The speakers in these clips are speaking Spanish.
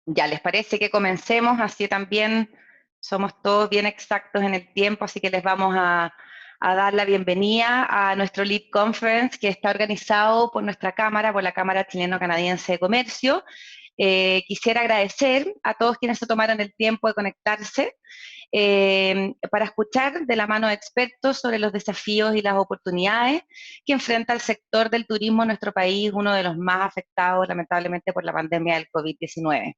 Ya, ¿les parece que comencemos? Así también somos todos bien exactos en el tiempo, así que les vamos a dar la bienvenida a nuestro Lead Conference, que está organizado por nuestra Cámara, por la Cámara Chileno-Canadiense de Comercio. Quisiera agradecer a todos quienes se tomaron el tiempo de conectarse para escuchar de la mano de expertos sobre los desafíos y las oportunidades que enfrenta el sector del turismo en nuestro país, uno de los más afectados lamentablemente por la pandemia del COVID-19.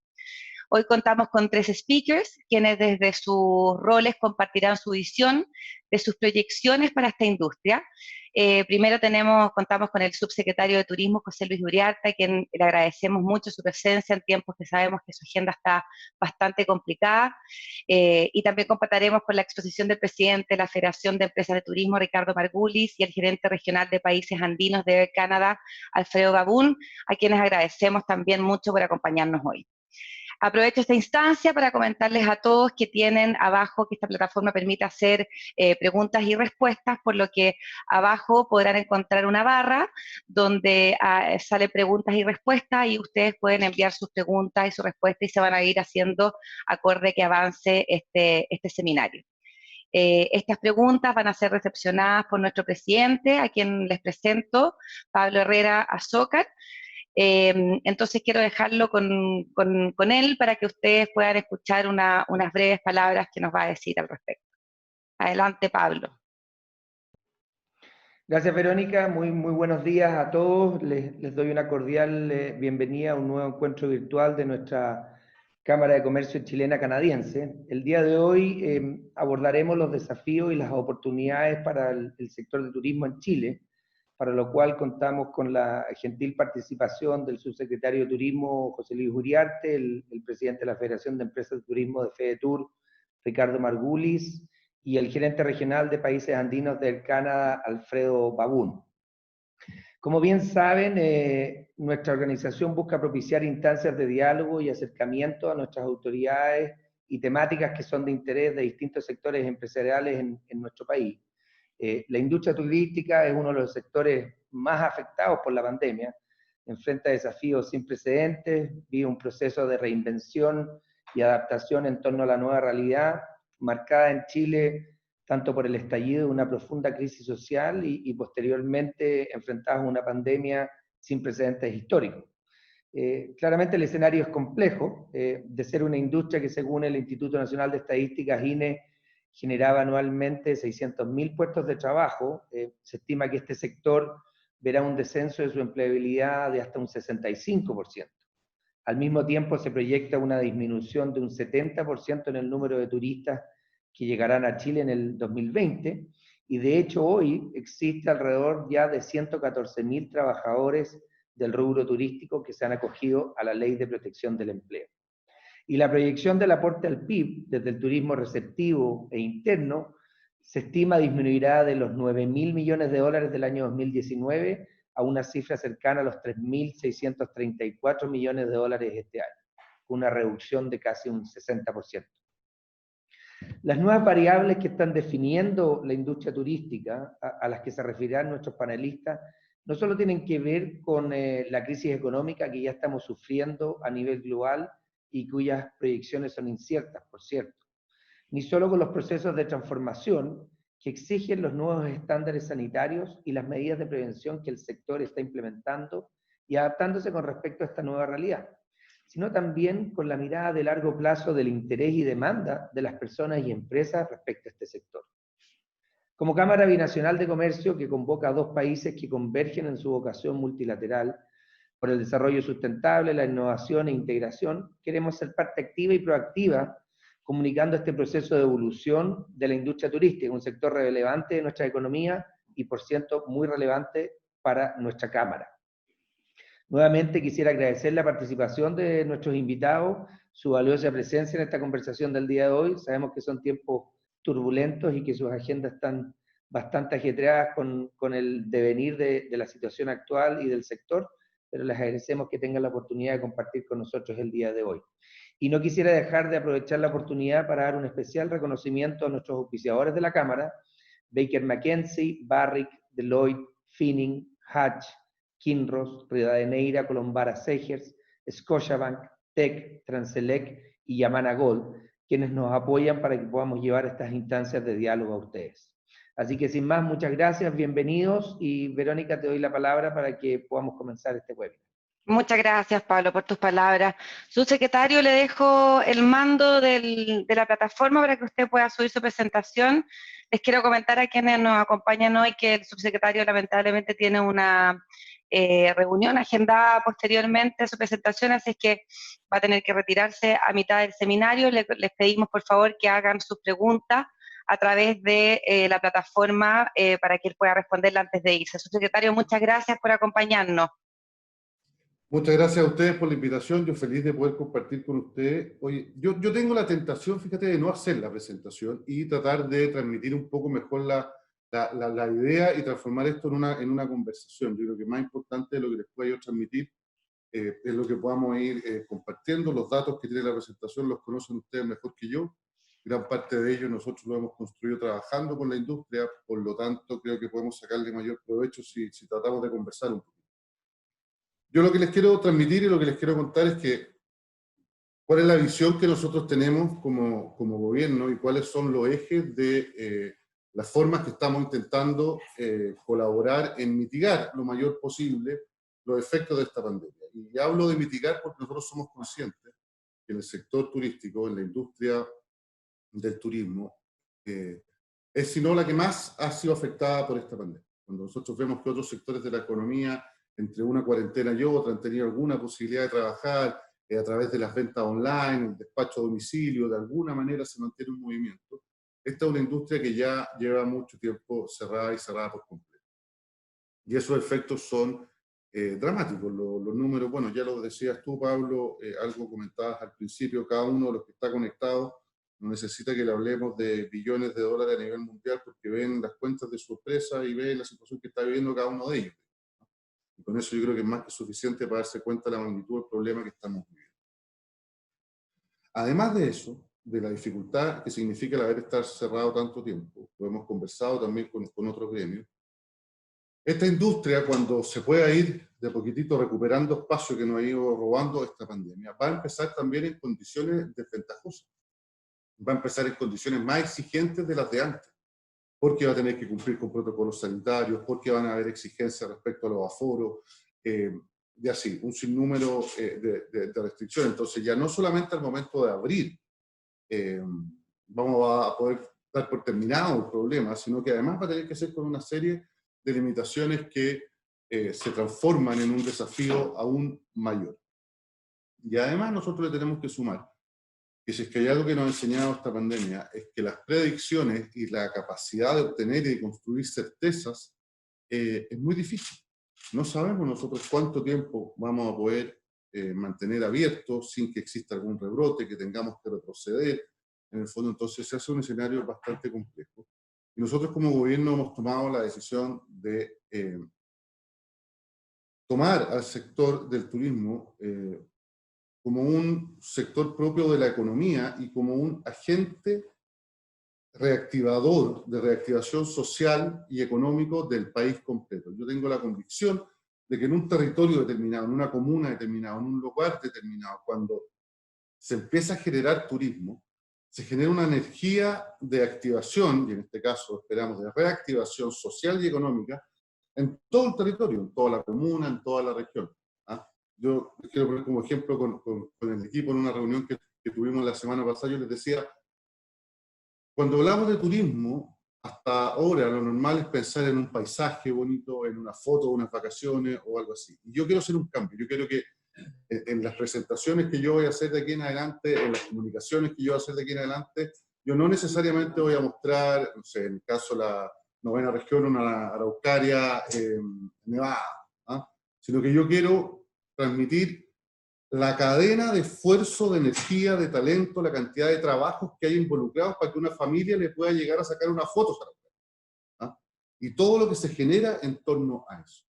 Hoy contamos con 3 speakers, quienes desde sus roles compartirán su visión de sus proyecciones para esta industria. Primero contamos con el subsecretario de Turismo, José Luis Uriarte, a quien le agradecemos mucho su presencia en tiempos que sabemos que su agenda está bastante complicada. Y también compartiremos con la exposición del presidente de la Federación de Empresas de Turismo, Ricardo Margulis, y el gerente regional de países andinos de Air Canada, Alfredo Babún, a quienes agradecemos también mucho por acompañarnos hoy. Aprovecho esta instancia para comentarles a todos que tienen abajo, que esta plataforma permite hacer preguntas y respuestas, por lo que abajo podrán encontrar una barra donde sale preguntas y respuestas y ustedes pueden enviar sus preguntas y sus respuestas y se van a ir haciendo acorde que avance este seminario. Estas preguntas van a ser recepcionadas por nuestro presidente, a quien les presento, Pablo Herrera Azócar. Entonces quiero dejarlo con él para que ustedes puedan escuchar unas breves palabras que nos va a decir al respecto. Adelante, Pablo. Gracias, Verónica. Muy buenos días a todos. Les doy una cordial bienvenida a un nuevo encuentro virtual de nuestra Cámara de Comercio Chilena Canadiense. El día de hoy abordaremos los desafíos y las oportunidades para el sector de turismo en Chile, para lo cual contamos con la gentil participación del subsecretario de Turismo, José Luis Uriarte, el presidente de la Federación de Empresas de Turismo de FEDETUR, Ricardo Margulis, y el gerente regional de países andinos del Canadá, Alfredo Babún. Como bien saben, nuestra organización busca propiciar instancias de diálogo y acercamiento a nuestras autoridades y temáticas que son de interés de distintos sectores empresariales en nuestro país. La industria turística es uno de los sectores más afectados por la pandemia, enfrenta desafíos sin precedentes, vive un proceso de reinvención y adaptación en torno a la nueva realidad, marcada en Chile tanto por el estallido de una profunda crisis social y posteriormente enfrentados a una pandemia sin precedentes históricos. Claramente el escenario es complejo, de ser una industria que según el Instituto Nacional de Estadísticas, INE, generaba anualmente 600.000 puestos de trabajo, se estima que este sector verá un descenso de su empleabilidad de hasta un 65%. Al mismo tiempo se proyecta una disminución de un 70% en el número de turistas que llegarán a Chile en el 2020, y de hecho hoy existe alrededor ya de 114.000 trabajadores del rubro turístico que se han acogido a la Ley de Protección del Empleo. Y la proyección del aporte al PIB desde el turismo receptivo e interno se estima disminuirá de los 9.000 millones de dólares del año 2019 a una cifra cercana a los 3.634 millones de dólares este año, una reducción de casi un 60%. Las nuevas variables que están definiendo la industria turística, a las que se referirán nuestros panelistas, no solo tienen que ver con la crisis económica que ya estamos sufriendo a nivel global y cuyas proyecciones son inciertas, por cierto, ni solo con los procesos de transformación que exigen los nuevos estándares sanitarios y las medidas de prevención que el sector está implementando y adaptándose con respecto a esta nueva realidad, sino también con la mirada de largo plazo del interés y demanda de las personas y empresas respecto a este sector. Como Cámara Binacional de Comercio, que convoca a 2 países que convergen en su vocación multilateral por el desarrollo sustentable, la innovación e integración, queremos ser parte activa y proactiva comunicando este proceso de evolución de la industria turística, un sector relevante de nuestra economía y, por cierto, muy relevante para nuestra Cámara. Nuevamente quisiera agradecer la participación de nuestros invitados, su valiosa presencia en esta conversación del día de hoy. Sabemos que son tiempos turbulentos y que sus agendas están bastante ajetreadas con el devenir de la situación actual y del sector, pero les agradecemos que tengan la oportunidad de compartir con nosotros el día de hoy. Y no quisiera dejar de aprovechar la oportunidad para dar un especial reconocimiento a nuestros auspiciadores de la Cámara, Baker McKenzie, Barrick, Deloitte, Finning, Hatch, Kinross, Rivadeneira, Colombara Segers, Scotiabank, TEC, Transelec y Yamana Gold, quienes nos apoyan para que podamos llevar estas instancias de diálogo a ustedes. Así que sin más, muchas gracias, bienvenidos, y Verónica, te doy la palabra para que podamos comenzar este webinar. Muchas gracias, Pablo, por tus palabras. Subsecretario, le dejo el mando de la plataforma para que usted pueda subir su presentación. Les quiero comentar a quienes nos acompañan hoy que el subsecretario lamentablemente tiene una reunión agendada posteriormente a su presentación, así que va a tener que retirarse a mitad del seminario. Les pedimos, por favor, que hagan sus preguntas a través de la plataforma para que él pueda responderla antes de irse. Subsecretario, muchas gracias por acompañarnos. Muchas gracias a ustedes por la invitación, yo feliz de poder compartir con ustedes. Oye, yo tengo la tentación, fíjate, de no hacer la presentación y tratar de transmitir un poco mejor la idea y transformar esto en una conversación. Yo creo que más importante de lo que les pueda yo transmitir es lo que podamos ir compartiendo. Los datos que tiene la presentación los conocen ustedes mejor que yo. Gran parte de ellos nosotros lo hemos construido trabajando con la industria, por lo tanto creo que podemos sacarle mayor provecho si tratamos de conversar un poco. Yo lo que les quiero transmitir y lo que les quiero contar es que cuál es la visión que nosotros tenemos como gobierno y cuáles son los ejes de las formas que estamos intentando colaborar en mitigar lo mayor posible los efectos de esta pandemia. Y hablo de mitigar porque nosotros somos conscientes que en el sector turístico, en la industria del turismo, es si no la que más ha sido afectada por esta pandemia. Cuando nosotros vemos que otros sectores de la economía, entre una cuarentena y otra, han tenido alguna posibilidad de trabajar a través de las ventas online, el despacho a domicilio, de alguna manera se mantiene un movimiento. Esta es una industria que ya lleva mucho tiempo cerrada y cerrada por completo. Y esos efectos son dramáticos. Los números, bueno, ya lo decías tú, Pablo, algo comentabas al principio, cada uno de los que está conectado no necesita que le hablemos de billones de dólares a nivel mundial porque ven las cuentas de su empresa y ven la situación que está viviendo cada uno de ellos. Y con eso yo creo que es más que suficiente para darse cuenta de la magnitud del problema que estamos viviendo. Además de eso, de la dificultad que significa el haber estado cerrado tanto tiempo, lo hemos conversado también con otros gremios, esta industria, cuando se pueda ir de poquitito recuperando espacio que nos ha ido robando esta pandemia, va a empezar también en condiciones desventajosas. Va a empezar en condiciones más exigentes de las de antes, porque va a tener que cumplir con protocolos sanitarios, porque van a haber exigencias respecto a los aforos, y así, un sinnúmero de restricciones. Entonces ya no solamente al momento de abrir vamos a poder dar por terminado el problema, sino que además va a tener que ser con una serie de limitaciones que se transforman en un desafío aún mayor. Y además nosotros le tenemos que sumar que si es que hay algo que nos ha enseñado esta pandemia es que las predicciones y la capacidad de obtener y de construir certezas es muy difícil. No sabemos nosotros cuánto tiempo vamos a poder mantener abiertos sin que exista algún rebrote, que tengamos que retroceder. En el fondo, entonces, se hace un escenario bastante complejo. Y nosotros como gobierno hemos tomado la decisión de tomar al sector del turismo como un sector propio de la economía y como un agente reactivador de reactivación social y económico del país completo. Yo tengo la convicción de que en un territorio determinado, en una comuna determinada, en un lugar determinado, cuando se empieza a generar turismo, se genera una energía de activación, y en este caso esperamos de reactivación social y económica, en todo el territorio, en toda la comuna, en toda la región. Yo quiero poner como ejemplo con el equipo en una reunión que tuvimos la semana pasada, yo les decía, cuando hablamos de turismo, hasta ahora lo normal es pensar en un paisaje bonito, en una foto, unas vacaciones o algo así. Y yo quiero hacer un cambio, yo quiero que en las presentaciones que yo voy a hacer de aquí en adelante, en las comunicaciones que yo voy a hacer de aquí en adelante, yo no necesariamente voy a mostrar, no sé, en el caso de la novena región, una Araucaria nevada, sino que yo quiero transmitir la cadena de esfuerzo, de energía, de talento, la cantidad de trabajos que hay involucrados para que una familia le pueda llegar a sacar una foto. Y todo lo que se genera en torno a eso.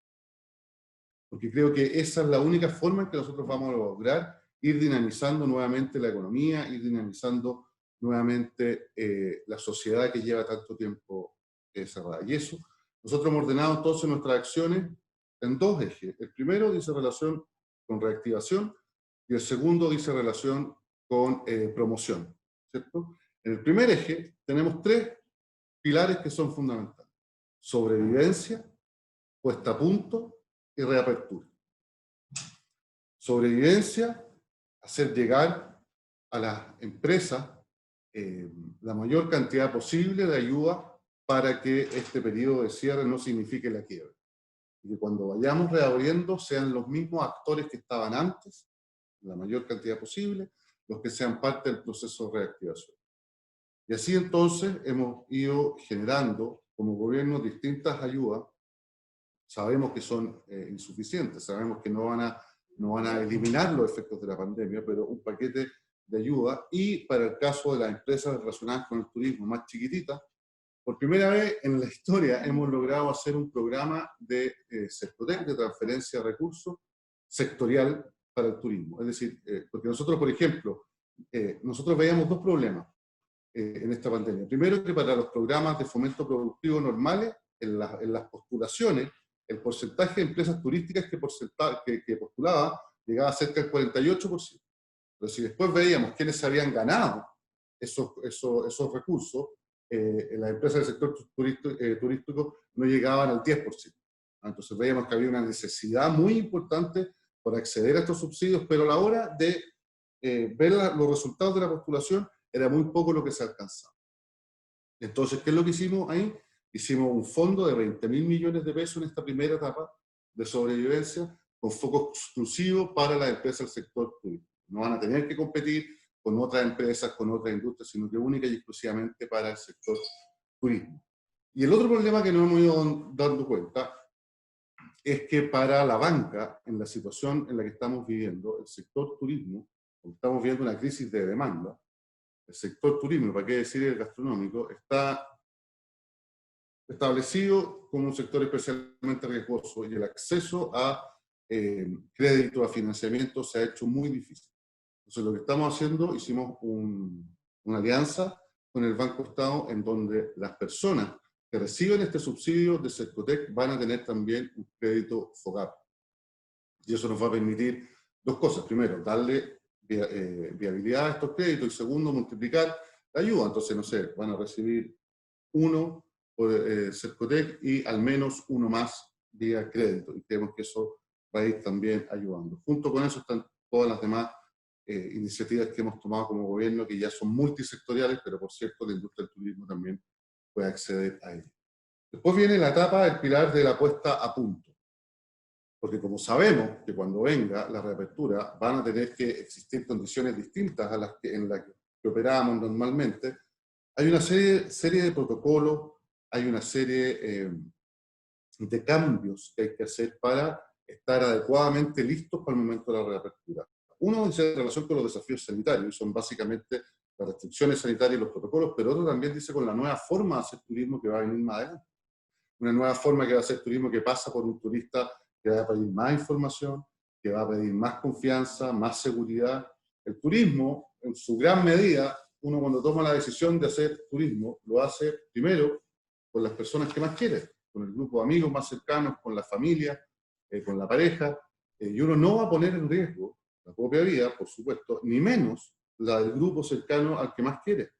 Porque creo que esa es la única forma en que nosotros vamos a lograr ir dinamizando nuevamente la economía, ir dinamizando nuevamente la sociedad que lleva tanto tiempo cerrada. Y eso, nosotros hemos ordenado entonces nuestras acciones en dos ejes. El primero dice relación con reactivación, y y el segundo dice relación con promoción, ¿cierto? En el primer eje tenemos tres pilares que son fundamentales: sobrevivencia, puesta a punto y reapertura. Sobrevivencia, hacer llegar a las empresas la mayor cantidad posible de ayuda para que este periodo de cierre no signifique la quiebra. Y que cuando vayamos reabriendo sean los mismos actores que estaban antes, la mayor cantidad posible, los que sean parte del proceso de reactivación. Y así entonces hemos ido generando como gobierno distintas ayudas. Sabemos que son insuficientes, sabemos que no van a eliminar los efectos de la pandemia, pero un paquete de ayuda. Y para el caso de las empresas relacionadas con el turismo más chiquititas, por primera vez en la historia hemos logrado hacer un programa de Cercotec, de transferencia de recursos sectorial para el turismo. Es decir, porque nosotros, por ejemplo, nosotros veíamos dos problemas en esta pandemia. Primero, que para los programas de fomento productivo normales, en las postulaciones, el porcentaje de empresas turísticas que postulaba llegaba a cerca del 48%. Pero si después veíamos quiénes se habían ganado esos recursos, las empresas del sector turístico no llegaban al 10%. Entonces veíamos que había una necesidad muy importante por acceder a estos subsidios, pero a la hora de ver los resultados de la postulación era muy poco lo que se alcanzaba. Entonces, ¿qué es lo que hicimos ahí? Hicimos un fondo de 20.000 millones de pesos en esta primera etapa de sobrevivencia, con foco exclusivo para las empresas del sector turístico. No van a tener que competir con otras empresas, con otras industrias, sino que única y exclusivamente para el sector turismo. Y el otro problema que nos hemos ido dando cuenta es que para la banca, en la situación en la que estamos viviendo, el sector turismo, como estamos viendo una crisis de demanda, el sector turismo, para qué decir el gastronómico, está establecido como un sector especialmente riesgoso y el acceso a crédito, a financiamiento se ha hecho muy difícil. Entonces, lo que estamos haciendo, hicimos una alianza con el Banco Estado en donde las personas que reciben este subsidio de Cercotec van a tener también un crédito FOGAP. Y eso nos va a permitir dos cosas. Primero, darle viabilidad a estos créditos y segundo, multiplicar la ayuda. Entonces, no sé, van a recibir uno por Cercotec y al menos uno más vía crédito. Y creemos que eso va a ir también ayudando. Junto con eso están todas las demás iniciativas que hemos tomado como gobierno, que ya son multisectoriales, pero por cierto, la industria del turismo también puede acceder a ello. Después viene la etapa, el pilar de la puesta a punto. Porque como sabemos que cuando venga la reapertura van a tener que existir condiciones distintas a las que en las que operábamos normalmente, hay una serie de protocolos, hay una serie de cambios que hay que hacer para estar adecuadamente listos para el momento de la reapertura. Uno dice en relación con los desafíos sanitarios, y son básicamente las restricciones sanitarias y los protocolos, pero otro también dice con la nueva forma de hacer turismo que va a venir más adelante. Una nueva forma que va a hacer turismo que pasa por un turista que va a pedir más información, que va a pedir más confianza, más seguridad. El turismo, en su gran medida, uno cuando toma la decisión de hacer turismo, lo hace primero con las personas que más quiere, con el grupo de amigos más cercanos, con la familia, con la pareja, y uno no va a poner en riesgo la propia vida, por supuesto, ni menos la del grupo cercano al que más quiere.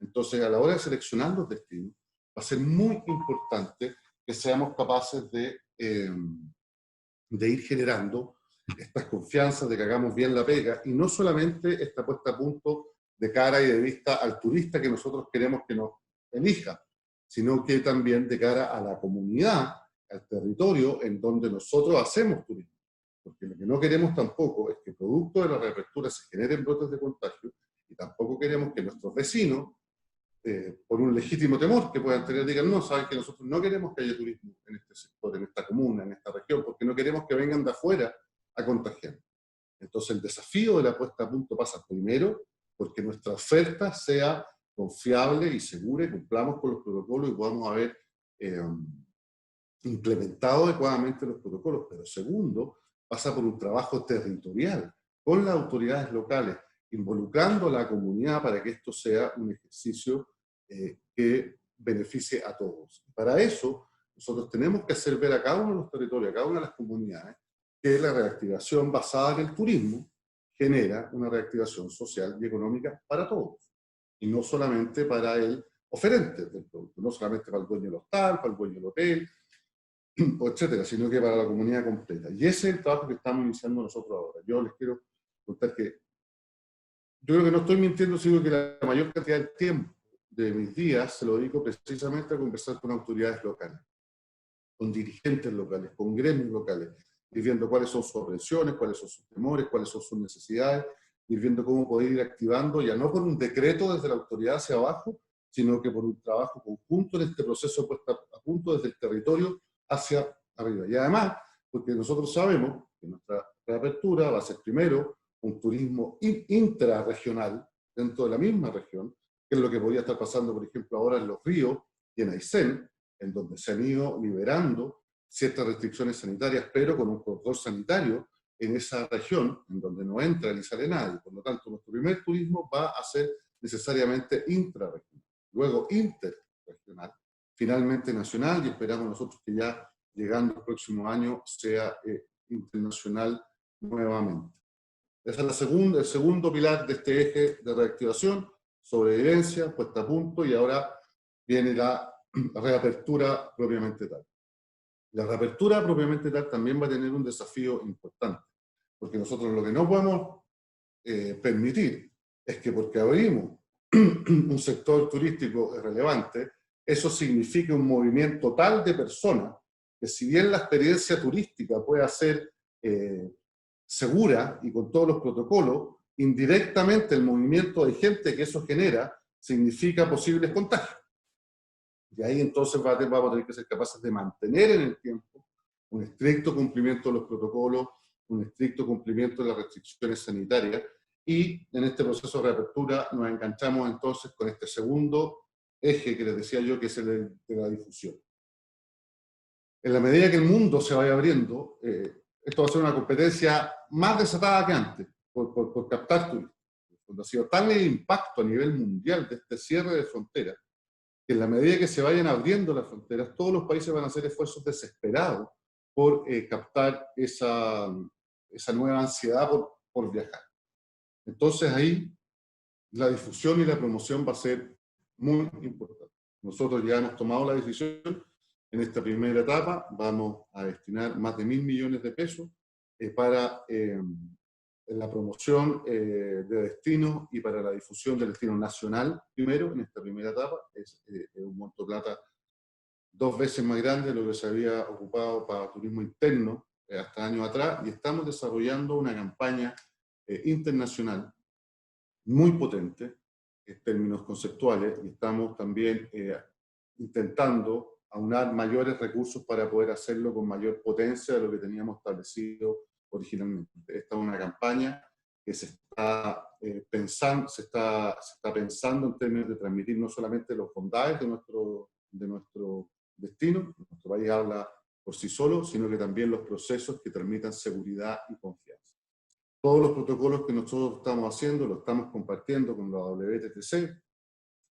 Entonces, a la hora de seleccionar los destinos, va a ser muy importante que seamos capaces de ir generando estas confianzas, de que hagamos bien la pega, y no solamente esta puesta a punto de cara y de vista al turista que nosotros queremos que nos elija, sino que también de cara a la comunidad, al territorio en donde nosotros hacemos turismo. Porque lo que no queremos tampoco es que producto de la reapertura se generen brotes de contagio, y tampoco queremos que nuestros vecinos, por un legítimo temor que puedan tener, digan, no, saben que nosotros no queremos que haya turismo en este sector, en esta comuna, en esta región, porque no queremos que vengan de afuera a contagiar. Entonces el desafío de la puesta a punto pasa primero porque nuestra oferta sea confiable y segura y cumplamos con los protocolos y podamos haber implementado adecuadamente los protocolos. Pero segundo, pasa por un trabajo territorial con las autoridades locales, involucrando a la comunidad para que esto sea un ejercicio que beneficie a todos. Para eso, nosotros tenemos que hacer ver a cada uno de los territorios, a cada una de las comunidades, que la reactivación basada en el turismo genera una reactivación social y económica para todos, y no solamente para el oferente del producto, no solamente para el dueño del hostal, para el dueño del hotel, etcétera, sino que para la comunidad completa. Y ese es el trabajo que estamos iniciando nosotros ahora. Yo les quiero contar que yo creo que no estoy mintiendo, sino que la mayor cantidad del tiempo de mis días se lo dedico precisamente a conversar con autoridades locales, con dirigentes locales, con gremios locales, ir viendo cuáles son sus operaciones, cuáles son sus temores, cuáles son sus necesidades, ir viendo cómo poder ir activando, ya no por un decreto desde la autoridad hacia abajo, sino que por un trabajo conjunto en este proceso puesto a punto desde el territorio hacia arriba. Y además, porque nosotros sabemos que nuestra reapertura va a ser primero un turismo intrarregional dentro de la misma región, que es lo que podría estar pasando, por ejemplo, ahora en Los Ríos y en Aysén, en donde se han ido liberando ciertas restricciones sanitarias, pero con un control sanitario en esa región, en donde no entra ni sale nadie. Por lo tanto, nuestro primer turismo va a ser necesariamente intrarregional, luego interregional, finalmente nacional, y esperamos nosotros que ya llegando el próximo año sea internacional nuevamente. Ese es el segundo pilar de este eje de reactivación: sobrevivencia, puesta a punto, y ahora viene la reapertura propiamente tal. La reapertura propiamente tal también va a tener un desafío importante, porque nosotros lo que no podemos permitir es que porque abrimos un sector turístico relevante, eso signifique un movimiento tal de personas que, si bien la experiencia turística pueda ser segura y con todos los protocolos, indirectamente el movimiento de gente que eso genera significa posibles contagios. Y ahí entonces vamos a tener que ser capaces de mantener en el tiempo un estricto cumplimiento de los protocolos, un estricto cumplimiento de las restricciones sanitarias, y en este proceso de reapertura nos enganchamos entonces con este segundo eje que les decía yo, que es el de la difusión. En la medida que el mundo se vaya abriendo, esto va a ser una competencia más desatada que antes, por captar turistas. Cuando ha sido tal el impacto a nivel mundial de este cierre de fronteras, que en la medida que se vayan abriendo las fronteras, todos los países van a hacer esfuerzos desesperados por captar esa nueva ansiedad por viajar. Entonces ahí la difusión y la promoción va a ser muy importante. Nosotros ya hemos tomado la decisión. En esta primera etapa vamos a destinar más de 1.000 millones de pesos para la promoción de destinos y para la difusión del destino nacional primero, en esta primera etapa. Es un monto de plata 2 veces más grande de lo que se había ocupado para turismo interno hasta años atrás, y estamos desarrollando una campaña internacional muy potente en términos conceptuales, y estamos también intentando aunar mayores recursos para poder hacerlo con mayor potencia de lo que teníamos establecido originalmente. Esta es una campaña que se está pensando en términos de transmitir no solamente los bondades de nuestro destino, nuestro país habla por sí solo, sino que también los procesos que transmitan seguridad y confianza. Todos los protocolos que nosotros estamos haciendo lo estamos compartiendo con la WTTC,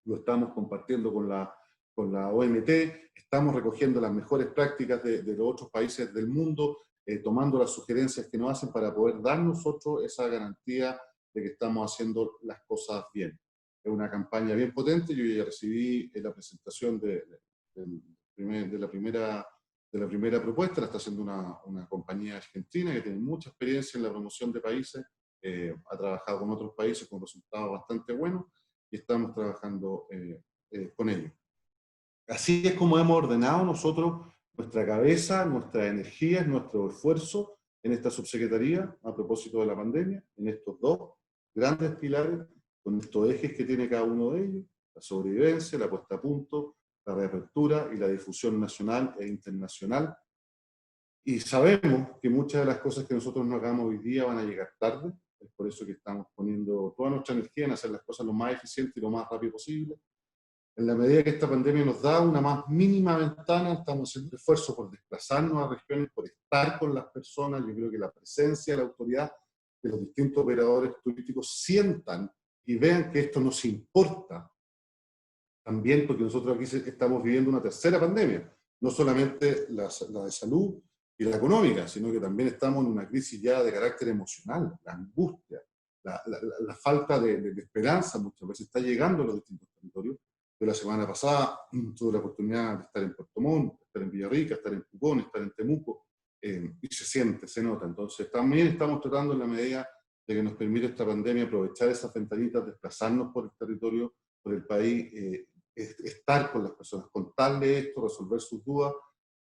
lo estamos compartiendo con la OMT, estamos recogiendo las mejores prácticas de los otros países del mundo, tomando las sugerencias que nos hacen para poder dar nosotros esa garantía de que estamos haciendo las cosas bien. Es una campaña bien potente. Yo ya recibí la presentación de la primera propuesta. La está haciendo una compañía argentina que tiene mucha experiencia en la promoción de países, ha trabajado con otros países con resultados bastante buenos, y estamos trabajando con ellos. Así es como hemos ordenado nosotros nuestra cabeza, nuestras energías, nuestro esfuerzo en esta subsecretaría a propósito de la pandemia, en estos 2 grandes pilares, con estos ejes que tiene cada uno de ellos: la sobrevivencia, la puesta a punto, la reapertura y la difusión nacional e internacional. Y sabemos que muchas de las cosas que nosotros no hagamos hoy día van a llegar tarde. Es por eso que estamos poniendo toda nuestra energía en hacer las cosas lo más eficiente y lo más rápido posible. En la medida que esta pandemia nos da una más mínima ventana, estamos haciendo esfuerzo por desplazarnos a regiones, por estar con las personas. Yo creo que la presencia de la autoridad, de los distintos operadores turísticos, sientan y vean que esto nos importa. También porque nosotros aquí estamos viviendo una tercera pandemia, no solamente la de salud y la económica, sino que también estamos en una crisis ya de carácter emocional, la angustia, la falta de esperanza muchas veces está llegando a los distintos territorios. Yo la semana pasada tuve la oportunidad de estar en Puerto Montt, estar en Villarrica, estar en Pucón, estar en Temuco, y se siente, se nota. Entonces también estamos tratando en la medida de que nos permite esta pandemia aprovechar esas ventanitas, desplazarnos por el territorio, por el país, estar con las personas, contarles esto, resolver sus dudas,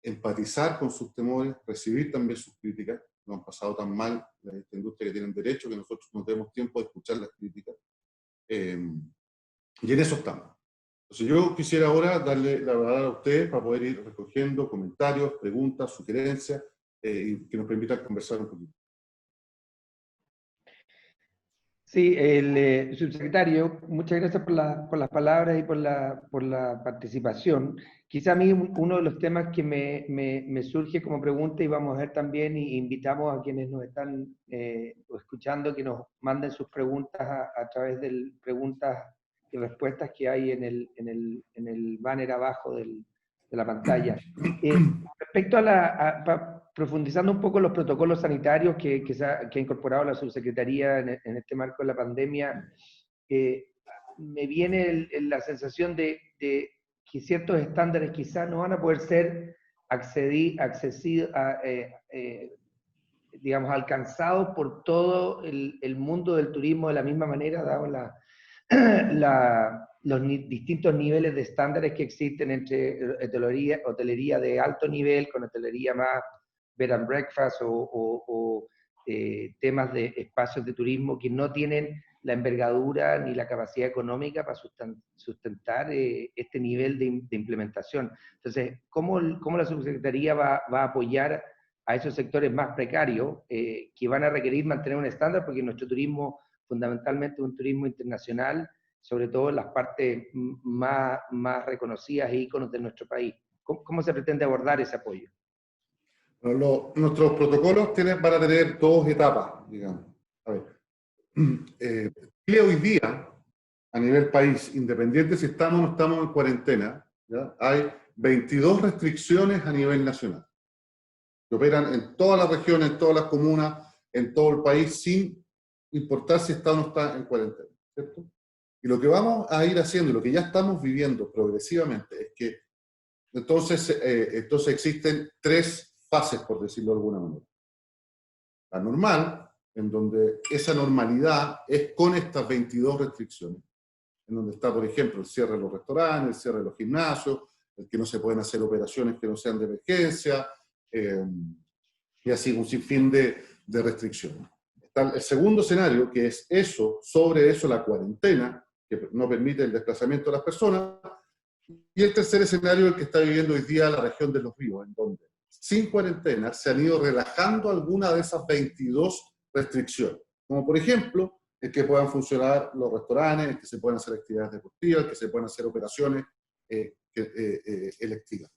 empatizar con sus temores, recibir también sus críticas. No han pasado tan mal esta industria que tienen derecho, que nosotros no tenemos tiempo de escuchar las críticas. Y en eso estamos. Entonces yo quisiera ahora darle la verdad a ustedes para poder ir recogiendo comentarios, preguntas, sugerencias, y que nos permitan conversar un poquito. Sí, el subsecretario, muchas gracias por las palabras y por la participación. Quizá a mí uno de los temas que me surge como pregunta, y vamos a ver también, y invitamos a quienes nos están escuchando que nos manden sus preguntas a través de preguntas y respuestas que hay en el banner abajo de la pantalla. Respecto profundizando un poco los protocolos sanitarios que ha incorporado la subsecretaría en este marco de la pandemia, me viene la sensación de que ciertos estándares quizás no van a poder ser digamos, alcanzados por todo el mundo del turismo de la misma manera, dado los distintos niveles de estándares que existen entre hotelería de alto nivel con hotelería más bed and breakfast o temas de espacios de turismo que no tienen la envergadura ni la capacidad económica para sustentar este nivel de implementación. Entonces, ¿cómo la subsecretaría va a apoyar a esos sectores más precarios que van a requerir mantener un estándar? Porque nuestro turismo fundamentalmente es un turismo internacional, sobre todo en las partes más reconocidas e íconos de nuestro país. ¿Cómo se pretende abordar ese apoyo? Bueno, nuestros protocolos van a tener dos etapas, digamos. A ver, Chile hoy día, a nivel país, independiente si estamos o no estamos en cuarentena, ¿ya? Hay 22 restricciones a nivel nacional, que operan en todas las regiones, en todas las comunas, en todo el país, sin importar si está o no está en cuarentena, ¿cierto? Y lo que vamos a ir haciendo, y lo que ya estamos viviendo progresivamente, es que entonces existen tres fases, por decirlo de alguna manera. La normal, en donde esa normalidad es con estas 22 restricciones, en donde está, por ejemplo, el cierre de los restaurantes, el cierre de los gimnasios, el que no se pueden hacer operaciones que no sean de emergencia, y así un sinfín de restricciones. Está el segundo escenario, que es sobre eso la cuarentena, que no permite el desplazamiento de las personas, y el tercer escenario, el que está viviendo hoy día la región de Los Ríos, en donde sin cuarentena se han ido relajando algunas de esas 22 restricciones, como por ejemplo el que puedan funcionar los restaurantes, el que se puedan hacer actividades deportivas, el que se puedan hacer operaciones electivas.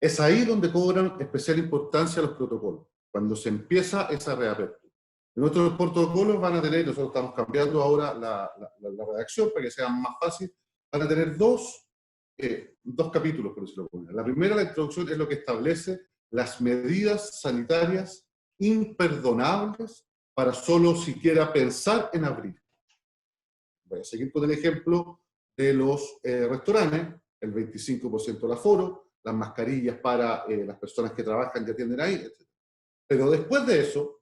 Es ahí donde cobran especial importancia los protocolos, cuando se empieza esa reapertura. Nuestros protocolos van a tener, nosotros estamos cambiando ahora la redacción para que sea más fácil, van a tener dos capítulos, por decirlo así. La primera, la introducción, es lo que establece las medidas sanitarias imperdonables para solo siquiera pensar en abrir. Voy a seguir con el ejemplo de los restaurantes, el 25% del aforo, las mascarillas para las personas que trabajan y atienden ahí, etc. Pero después de eso,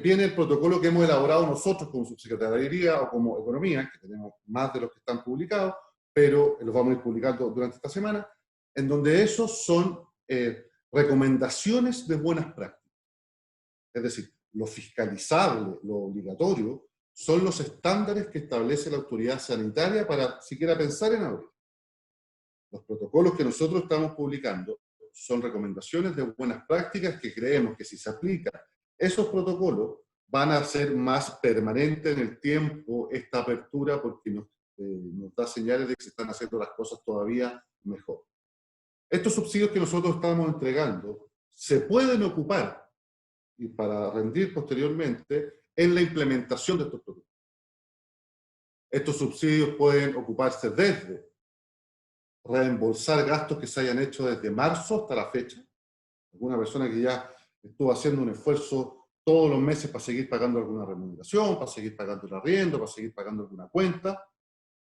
viene el protocolo que hemos elaborado nosotros como subsecretaría o como economía, que tenemos más de los que están publicados, pero los vamos a ir publicando durante esta semana, en donde esos son recomendaciones de buenas prácticas. Es decir, lo fiscalizable, lo obligatorio, son los estándares que establece la autoridad sanitaria para siquiera pensar en abrir. Los protocolos que nosotros estamos publicando son recomendaciones de buenas prácticas que creemos que si se aplican esos protocolos van a ser más permanentes en el tiempo esta apertura porque nos da señales de que se están haciendo las cosas todavía mejor. Estos subsidios que nosotros estamos entregando se pueden ocupar y para rendir posteriormente en la implementación de estos protocolos. Estos subsidios pueden ocuparse desde reembolsar gastos que se hayan hecho desde marzo hasta la fecha. Alguna persona que ya estuvo haciendo un esfuerzo todos los meses para seguir pagando alguna remuneración, para seguir pagando el arriendo, para seguir pagando alguna cuenta,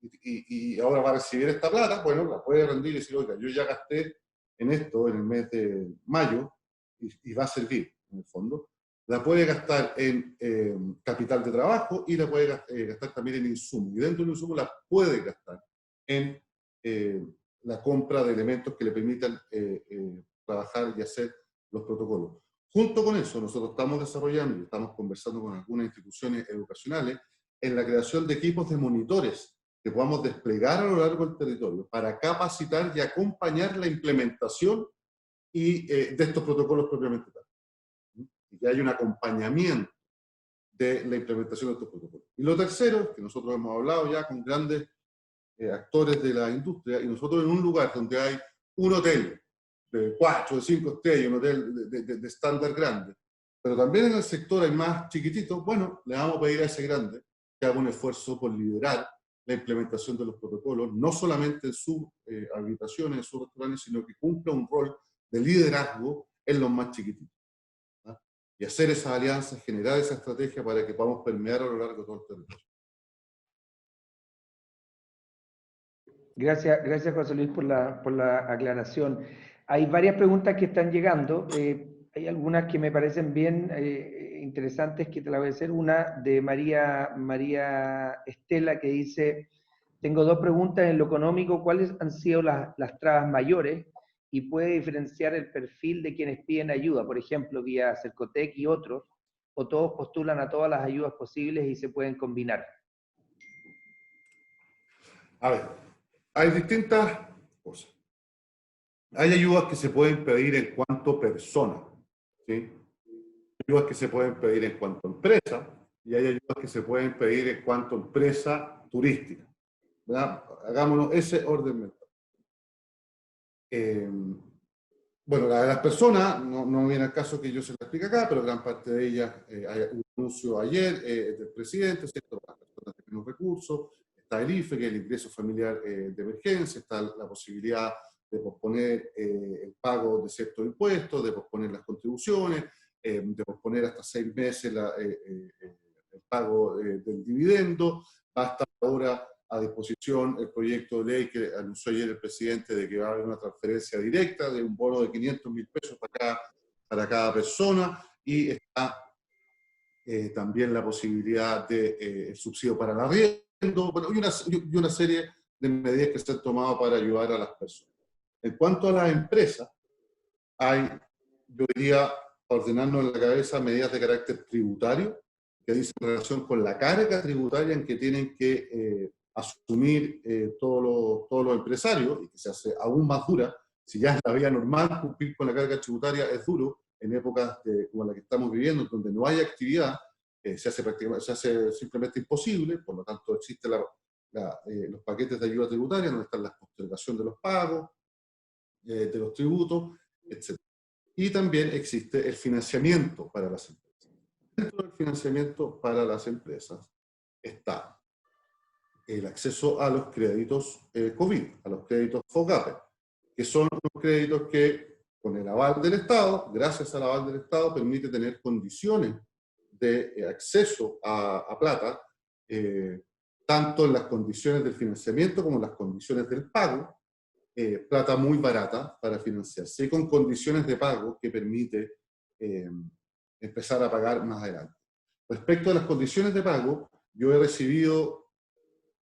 y ahora va a recibir esta plata, bueno, la puede rendir y decir, oiga, yo ya gasté en esto en el mes de mayo, y va a servir, en el fondo. La puede gastar en capital de trabajo y la puede gastar también en insumos. Y dentro del insumo la puede gastar en la compra de elementos que le permitan trabajar y hacer los protocolos. Junto con eso, nosotros estamos desarrollando y estamos conversando con algunas instituciones educacionales en la creación de equipos de monitores que podamos desplegar a lo largo del territorio para capacitar y acompañar la implementación y, de estos protocolos propiamente tal. Y que haya un acompañamiento de la implementación de estos protocolos. Y lo tercero, que nosotros hemos hablado ya con grandes actores de la industria, y nosotros en un lugar donde hay un hotel de 4 o 5 estrellas, un hotel de estándar grande, pero también en el sector hay más chiquititos, bueno, le vamos a pedir a ese grande que haga un esfuerzo por liderar la implementación de los protocolos, no solamente en sus habitaciones, en sus restaurantes, sino que cumpla un rol de liderazgo en los más chiquititos. Y hacer esa alianza, generar esa estrategia para que podamos permear a lo largo de todo el territorio. Gracias José Luis por la aclaración. Hay varias preguntas que están llegando. Hay algunas que me parecen bien interesantes que te la voy a hacer. Una de María Estela que dice, tengo dos preguntas en lo económico. ¿Cuáles han sido las trabas mayores? Y puede diferenciar el perfil de quienes piden ayuda, por ejemplo, vía Cercotec y otros, o todos postulan a todas las ayudas posibles y se pueden combinar. A ver, hay distintas cosas. Hay ayudas que se pueden pedir en cuanto persona, ¿sí? Hay ayudas que se pueden pedir en cuanto empresa, y hay ayudas que se pueden pedir en cuanto empresa turística, ¿verdad? Hagámonos ese orden mental. Bueno, la de las personas, no viene al caso que yo se la explique acá, pero gran parte de ellas, hay un anuncio ayer del presidente, ¿cierto? Para las personas que tienen recursos, está el IFE, que es el ingreso familiar de emergencia, está la posibilidad de posponer el pago de ciertos impuestos, de posponer las contribuciones, de posponer hasta 6 meses el pago del dividendo. Hasta ahora a disposición el proyecto de ley que anunció ayer el presidente de que va a haber una transferencia directa de un bono de 500.000 pesos para cada persona, y está también la posibilidad de subsidio para el arriendo, bueno, y una serie de medidas que se han tomado para ayudar a las personas. En cuanto a las empresas, hay, yo diría, ordenarnos en la cabeza medidas de carácter tributario que dicen relación con la carga tributaria en que tienen que asumir todos los empresarios, y que se hace aún más dura. Si ya es la vía normal cumplir con la carga tributaria es duro, en épocas como la que estamos viviendo, donde no hay actividad, se hace simplemente imposible. Por lo tanto existen los paquetes de ayuda tributaria, donde están las postergación de los pagos, de los tributos, etc. Y también existe el financiamiento para las empresas. Dentro del financiamiento para las empresas está el acceso a los créditos COVID, a los créditos FOGAPE, que son unos créditos que, con el aval del Estado, gracias al aval del Estado, permite tener condiciones de acceso a plata, tanto en las condiciones del financiamiento como en las condiciones del pago, plata muy barata para financiarse, y con condiciones de pago que permite empezar a pagar más adelante. Respecto a las condiciones de pago, yo he recibido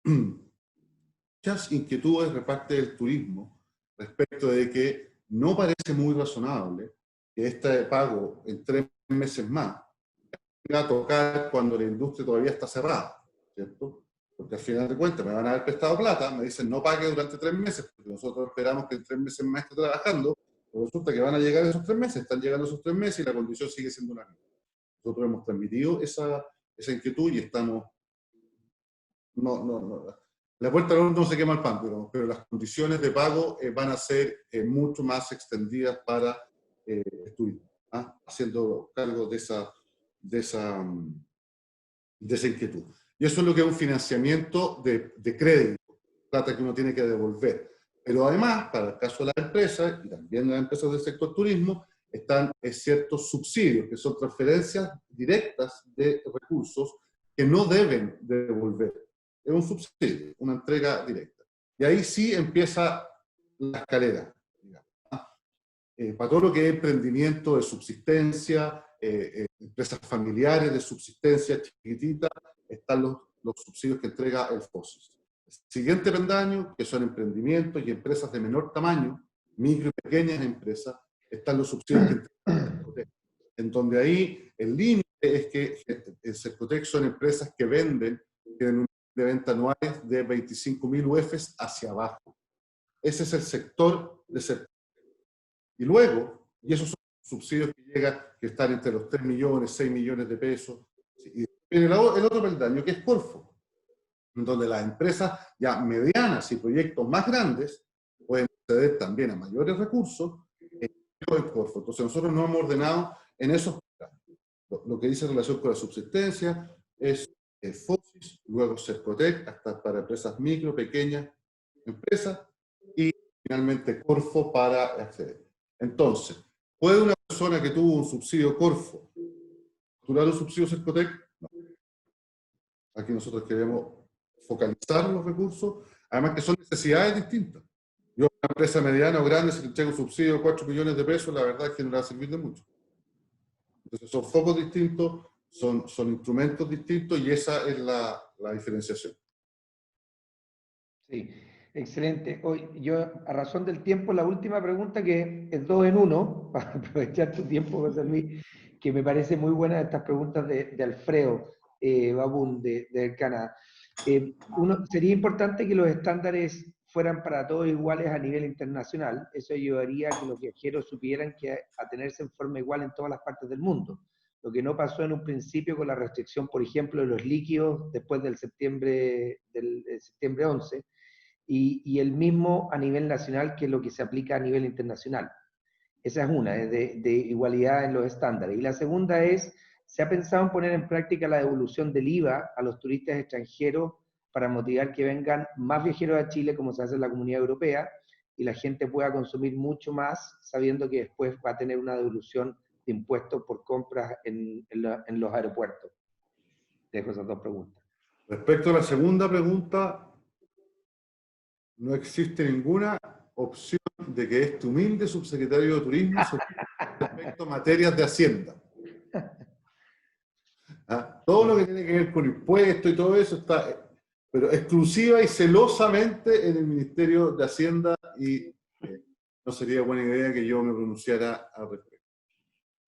muchas inquietudes de parte del turismo respecto de que no parece muy razonable que este pago en 3 meses más va a tocar cuando la industria todavía está cerrada, ¿cierto? Porque al final de cuentas me van a haber prestado plata, me dicen no pague durante 3 meses, porque nosotros esperamos que en 3 meses más esté trabajando, pero resulta que van a llegar esos 3 meses, están llegando esos 3 meses y la condición sigue siendo la misma. Nosotros hemos transmitido esa inquietud y estamos... La vuelta al horno no se quema el pan, pero las condiciones de pago van a ser mucho más extendidas para el turismo, haciendo cargo de esa inquietud. Y eso es lo que es un financiamiento de crédito, plata que uno tiene que devolver. Pero además, para el caso de las empresas, y también de las empresas del sector turismo, están ciertos subsidios, que son transferencias directas de recursos que no deben devolver. Es un subsidio, una entrega directa. Y ahí sí empieza la escalera, digamos, para todo lo que es emprendimiento de subsistencia, empresas familiares de subsistencia chiquitita, están los subsidios que entrega el FOSIS. El siguiente peldaño, que son emprendimientos y empresas de menor tamaño, micro y pequeñas empresas, están los subsidios que entrega el Cercotec, en donde ahí el límite es que el Cercotec son empresas que venden, tienen un de venta anuales de 25.000 UFs hacia abajo. Ese es el sector de Cercotec. Y luego, y esos son subsidios que llegan, que están entre los 3 millones, 6 millones de pesos. Y viene el otro peldaño, que es Corfo, donde las empresas ya medianas y proyectos más grandes pueden acceder también a mayores recursos en Corfo. Entonces nosotros nos hemos ordenado en esos peldaños. Lo que dice en relación con la subsistencia es FOSIS, luego Cercotec, hasta para empresas micro, pequeñas empresas, y finalmente Corfo para acceder. Entonces, ¿puede una persona que tuvo un subsidio Corfo postular un subsidio Cercotec? No. Aquí nosotros queremos focalizar los recursos, además que son necesidades distintas. Yo, una empresa mediana o grande, si le entrego un subsidio de 4 millones de pesos, la verdad es que no le va a servir de mucho. Entonces, son focos distintos, son instrumentos distintos, y esa es la diferenciación. Sí, excelente. Hoy, yo, a razón del tiempo, la última pregunta, que es 2 en 1, para aprovechar tu tiempo, José Luis, que me parece muy buena estas preguntas de Alfredo Babún, de Canadá. Sería importante que los estándares fueran para todos iguales a nivel internacional. Eso ayudaría a que los viajeros supieran que atenerse en forma igual en todas las partes del mundo. Lo que no pasó en un principio con la restricción, por ejemplo, de los líquidos después del septiembre 11, y el mismo a nivel nacional, que es lo que se aplica a nivel internacional. Esa es una, es de igualdad en los estándares. Y la segunda es, ¿se ha pensado en poner en práctica la devolución del IVA a los turistas extranjeros para motivar que vengan más viajeros a Chile, como se hace en la Comunidad Europea, y la gente pueda consumir mucho más, sabiendo que después va a tener una devolución de impuestos por compras en los aeropuertos? Dejo esas 2 preguntas. Respecto a la segunda pregunta, no existe ninguna opción de que este humilde subsecretario de Turismo se respecto a materias de Hacienda. ¿Ah? Todo lo que tiene que ver con impuestos y todo eso está, pero exclusiva y celosamente, en el Ministerio de Hacienda, y no sería buena idea que yo me pronunciara al respecto.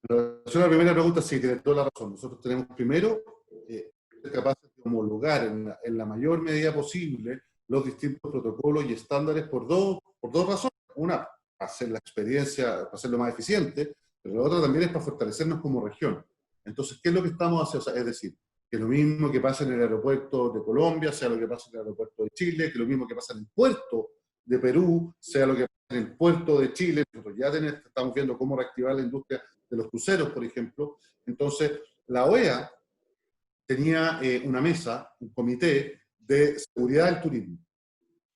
En relación a la primera pregunta, sí, tiene toda la razón. Nosotros tenemos primero ser capaces de homologar en la mayor medida posible los distintos protocolos y estándares por dos razones. Una, para hacer la experiencia, para hacerlo más eficiente, pero la otra también es para fortalecernos como región. Entonces, ¿qué es lo que estamos haciendo? O sea, es decir, que lo mismo que pasa en el aeropuerto de Colombia sea lo que pasa en el aeropuerto de Chile, que lo mismo que pasa en el puerto de Perú sea lo que pasa en el puerto de Chile. Nosotros ya estamos viendo cómo reactivar la industria de los cruceros, por ejemplo. Entonces, la OEA tenía una mesa, un comité de seguridad del turismo,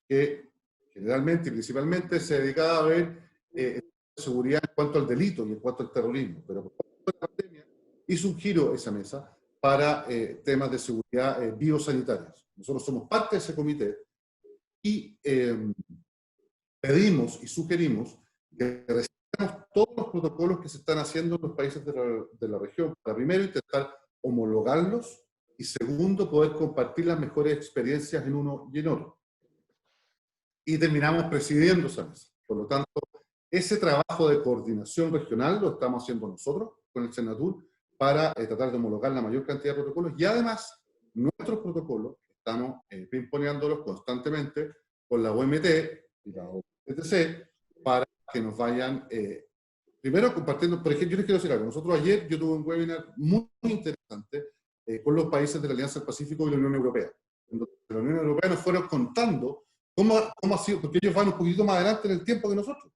que generalmente y principalmente se dedicaba a ver seguridad en cuanto al delito y en cuanto al terrorismo, pero por la pandemia hizo un giro esa mesa para temas de seguridad biosanitarias. Nosotros somos parte de ese comité y pedimos y sugerimos que recibamos todos los protocolos que se están haciendo en los países de la región, para primero intentar homologarlos y segundo poder compartir las mejores experiencias en uno y en otro. Y terminamos presidiendo esa mesa. Por lo tanto, ese trabajo de coordinación regional lo estamos haciendo nosotros con el Senatur para tratar de homologar la mayor cantidad de protocolos, y además nuestros protocolos estamos pimponeándolos constantemente con la OMT y la OTC para que nos vayan primero compartiendo. Por ejemplo, yo les quiero decir algo. Nosotros ayer yo tuve un webinar muy interesante con los países de la Alianza del Pacífico y la Unión Europea. Entonces, la Unión Europea nos fueron contando cómo ha sido, porque ellos van un poquito más adelante en el tiempo que nosotros.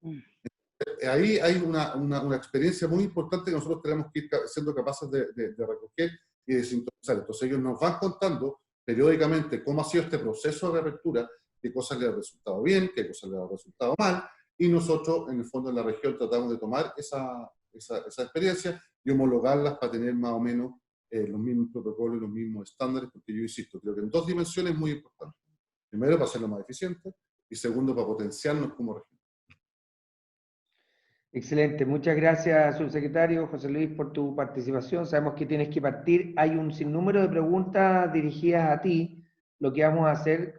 Ahí hay una experiencia muy importante que nosotros tenemos que ir siendo capaces de recoger y de sintonizar. Entonces ellos nos van contando periódicamente cómo ha sido este proceso de reapertura, qué cosas les ha resultado bien, qué cosas les ha resultado mal, y nosotros en el fondo en la región tratamos de tomar esa esa experiencia y homologarlas para tener más o menos los mismos protocolos y los mismos estándares, porque yo insisto, creo que en dos dimensiones es muy importante. Primero, para hacerlo más eficiente, y segundo, para potenciarnos como región. Excelente, muchas gracias, subsecretario José Luis, por tu participación. Sabemos que tienes que partir. Hay un sinnúmero de preguntas dirigidas a ti. Lo que vamos a hacer,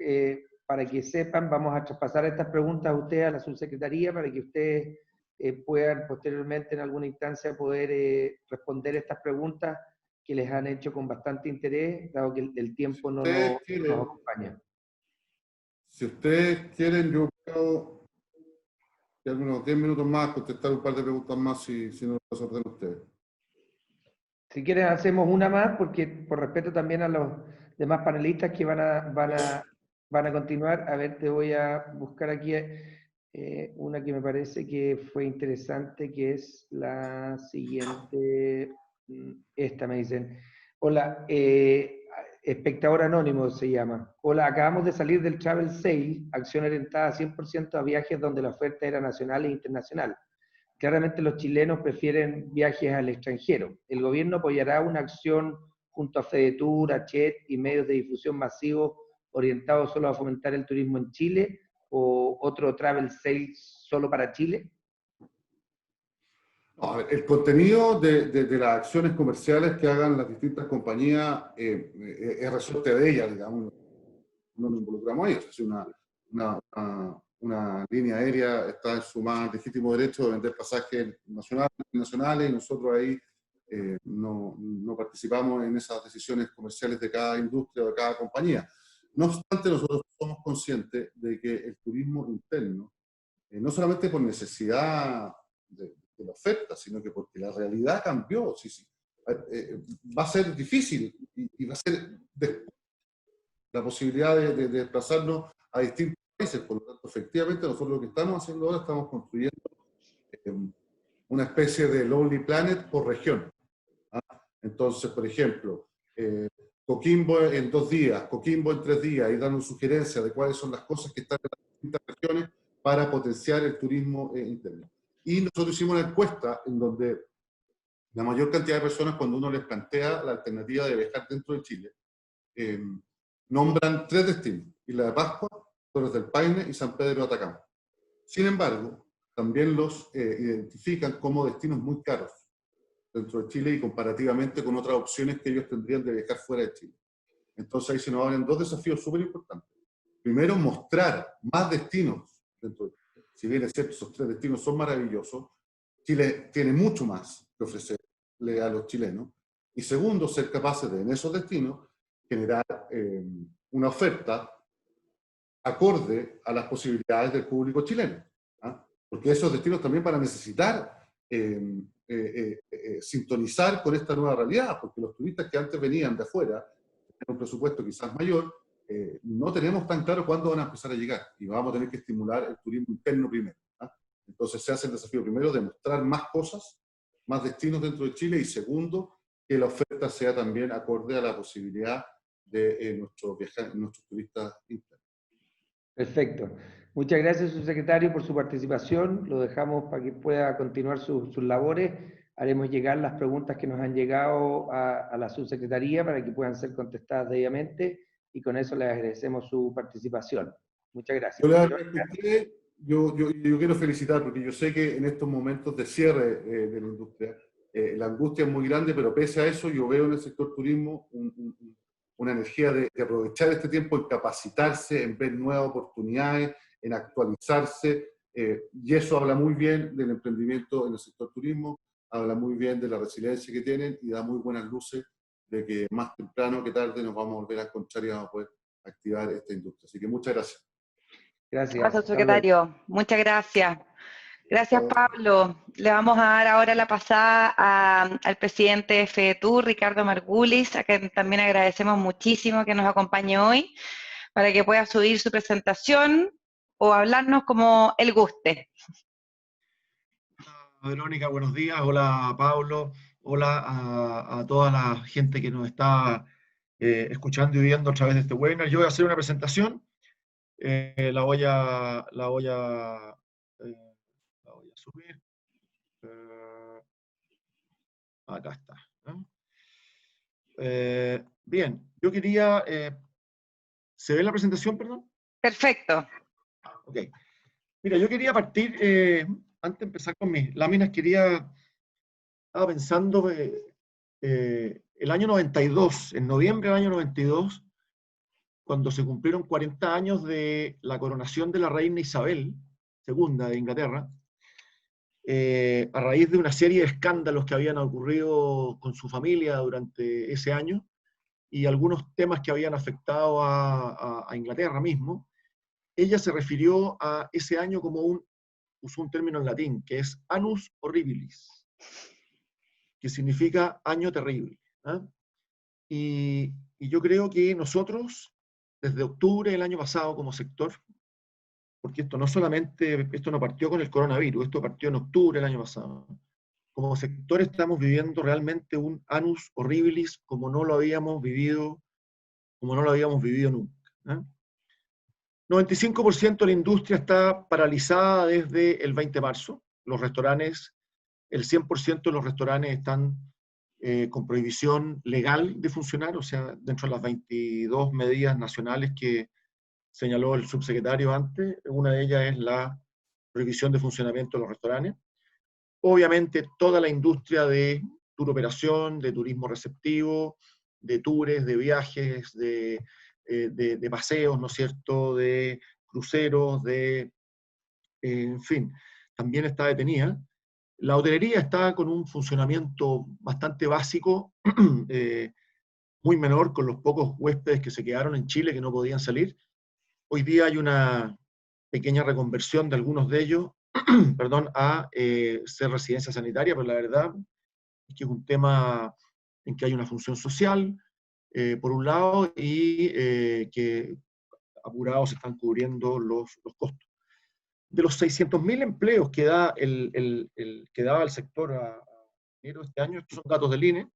para que sepan, vamos a traspasar estas preguntas a ustedes, a la subsecretaría, para que ustedes puedan posteriormente en alguna instancia poder responder estas preguntas que les han hecho con bastante interés, dado que el tiempo no nos acompaña. Si ustedes quieren, yo creo que algunos 10 minutos más, contestar un par de preguntas más, si no lo sorprenden ustedes. Si quieren hacemos una más, porque por respeto también a los demás panelistas que van a continuar. A ver, te voy a buscar aquí una que me parece que fue interesante, que es la siguiente. Esta me dicen. Hola, espectador anónimo se llama. Hola, acabamos de salir del Travel Sale, acción orientada 100% a viajes donde la oferta era nacional e internacional. Claramente los chilenos prefieren viajes al extranjero. ¿El gobierno apoyará una acción junto a FEDETUR, ACHET y medios de difusión masivos orientados solo a fomentar el turismo en Chile o otro travel sale solo para Chile? No, el contenido de las acciones comerciales que hagan las distintas compañías es resorte de ellas, digamos. No nos involucramos a ellos. Es una línea aérea está en su más legítimo derecho de vender pasajes nacionales e internacionales, y nosotros ahí no participamos en esas decisiones comerciales de cada industria o de cada compañía. No obstante, nosotros somos conscientes de que el turismo interno, no solamente por necesidad de la oferta, sino que porque la realidad cambió. Va a ser difícil y va a ser la posibilidad de desplazarnos a distintos países. Por lo tanto, efectivamente, nosotros lo que estamos haciendo ahora, estamos construyendo una especie de Lonely Planet por región. Entonces, por ejemplo, Coquimbo en 2 días, Coquimbo en 3 días, y dando sugerencias de cuáles son las cosas que están en las distintas regiones para potenciar el turismo interno. Y nosotros hicimos una encuesta en donde la mayor cantidad de personas, cuando uno les plantea la alternativa de viajar dentro de Chile, nombran 3 destinos: Isla de Pascua, Torres del Paine y San Pedro de Atacama. Sin embargo, también los identifican como destinos muy caros dentro de Chile y comparativamente con otras opciones que ellos tendrían de viajar fuera de Chile. Entonces ahí se nos abren 2 desafíos súper importantes. Primero, mostrar más destinos dentro de Chile. Si bien es cierto, esos 3 destinos son maravillosos, Chile tiene mucho más que ofrecerle a los chilenos. Y segundo, ser capaces de, en esos destinos, generar una oferta acorde a las posibilidades del público chileno. Porque esos destinos también van a necesitar sintonizar con esta nueva realidad, porque los turistas que antes venían de afuera, con un presupuesto quizás mayor, no tenemos tan claro cuándo van a empezar a llegar, y vamos a tener que estimular el turismo interno primero. Entonces se hace el desafío primero de mostrar más cosas, más destinos dentro de Chile, y segundo, que la oferta sea también acorde a la posibilidad de nuestros turistas internos. Perfecto. Muchas gracias, subsecretario, por su participación. Lo dejamos para que pueda continuar sus labores. Haremos llegar las preguntas que nos han llegado a la subsecretaría para que puedan ser contestadas debidamente, y con eso les agradecemos su participación. Muchas gracias. Yo quiero felicitar, porque yo sé que en estos momentos de cierre de la industria, la angustia es muy grande, pero pese a eso yo veo en el sector turismo una energía de aprovechar este tiempo en capacitarse, en ver nuevas oportunidades, en actualizarse, y eso habla muy bien del emprendimiento en el sector turismo, habla muy bien de la resiliencia que tienen, y da muy buenas luces de que más temprano que tarde nos vamos a volver a encontrar y vamos a poder activar esta industria. Así que muchas gracias. Gracias, subsecretario. Muchas gracias. Gracias, Pablo. Le vamos a dar ahora la pasada al presidente de FEDETUR, Ricardo Margulis, a quien también agradecemos muchísimo que nos acompañe hoy, para que pueda subir su presentación o hablarnos como él guste. Hola, Verónica, buenos días. Hola, Pablo. Hola a toda la gente que nos está escuchando y viendo a través de este webinar. Yo voy a hacer una presentación. La voy a subir. Acá está. ¿No? Bien, yo quería... ¿se ve la presentación, perdón? Perfecto. Ok. Mira, yo quería partir, antes de empezar con mis láminas, estaba pensando, el año 92, en noviembre del año 92, cuando se cumplieron 40 años de la coronación de la reina Isabel II de Inglaterra, a raíz de una serie de escándalos que habían ocurrido con su familia durante ese año y algunos temas que habían afectado a Inglaterra mismo, ella se refirió a ese año como usó un término en latín, que es annus horribilis, que significa año terrible. ¿Eh? Y yo creo que nosotros, desde octubre del año pasado como sector, porque esto no partió con el coronavirus, esto partió en octubre del año pasado, como sector estamos viviendo realmente un annus horribilis como no lo habíamos vivido nunca. ¿Eh? 95% de la industria está paralizada desde el 20 de marzo. Los restaurantes, el 100% de los restaurantes están con prohibición legal de funcionar, o sea, dentro de las 22 medidas nacionales que señaló el subsecretario antes, una de ellas es la prohibición de funcionamiento de los restaurantes. Obviamente, toda la industria de tour operación, de turismo receptivo, de tours, de viajes, de paseos, ¿no es cierto?, de cruceros, en fin, también está detenida. La hotelería está con un funcionamiento bastante básico, muy menor, con los pocos huéspedes que se quedaron en Chile que no podían salir. Hoy día hay una pequeña reconversión de algunos de ellos, perdón, a ser residencia sanitaria, pero la verdad es que es un tema en que hay una función social, por un lado, y que apurados se están cubriendo los costos. De los 600.000 empleos que que daba el sector a enero de este año, estos son datos del INE,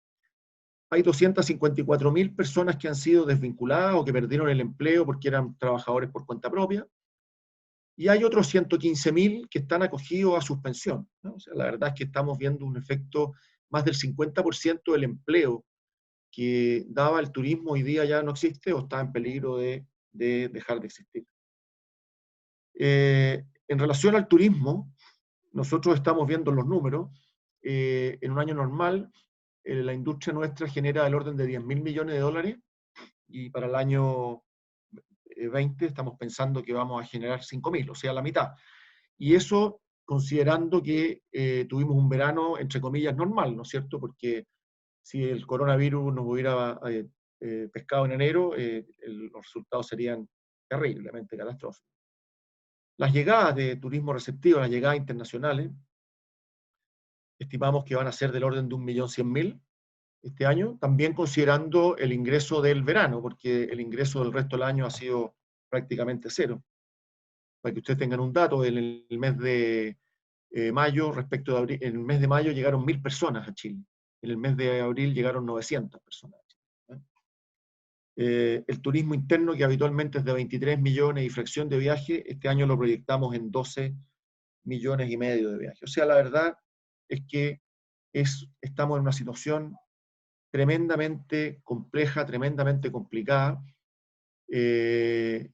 hay 254.000 personas que han sido desvinculadas o que perdieron el empleo porque eran trabajadores por cuenta propia, y hay otros 115.000 que están acogidos a suspensión, ¿no? O sea, la verdad es que estamos viendo un efecto, más del 50% del empleo que daba el turismo hoy día ya no existe o está en peligro de dejar de existir. En relación al turismo, nosotros estamos viendo los números, en un año normal, la industria nuestra genera el orden de 10.000 millones de dólares, y para el año 20 estamos pensando que vamos a generar 5.000, o sea, la mitad. Y eso considerando que tuvimos un verano, entre comillas, normal, ¿no es cierto? Porque si el coronavirus nos hubiera pescado en enero, los resultados serían terriblemente catastróficos. Las llegadas de turismo receptivo, las llegadas internacionales, estimamos que van a ser del orden de 1.100.000 este año, también considerando el ingreso del verano, porque el ingreso del resto del año ha sido prácticamente cero. Para que ustedes tengan un dato, en el mes de mayo, respecto de abril, en el mes de mayo llegaron 1.000 personas a Chile. En el mes de abril llegaron 900 personas. El turismo interno, que habitualmente es de 23 millones y fracción de viaje, este año lo proyectamos en 12 millones y medio de viajes. O sea, la verdad es que estamos en una situación tremendamente compleja, tremendamente complicada. Me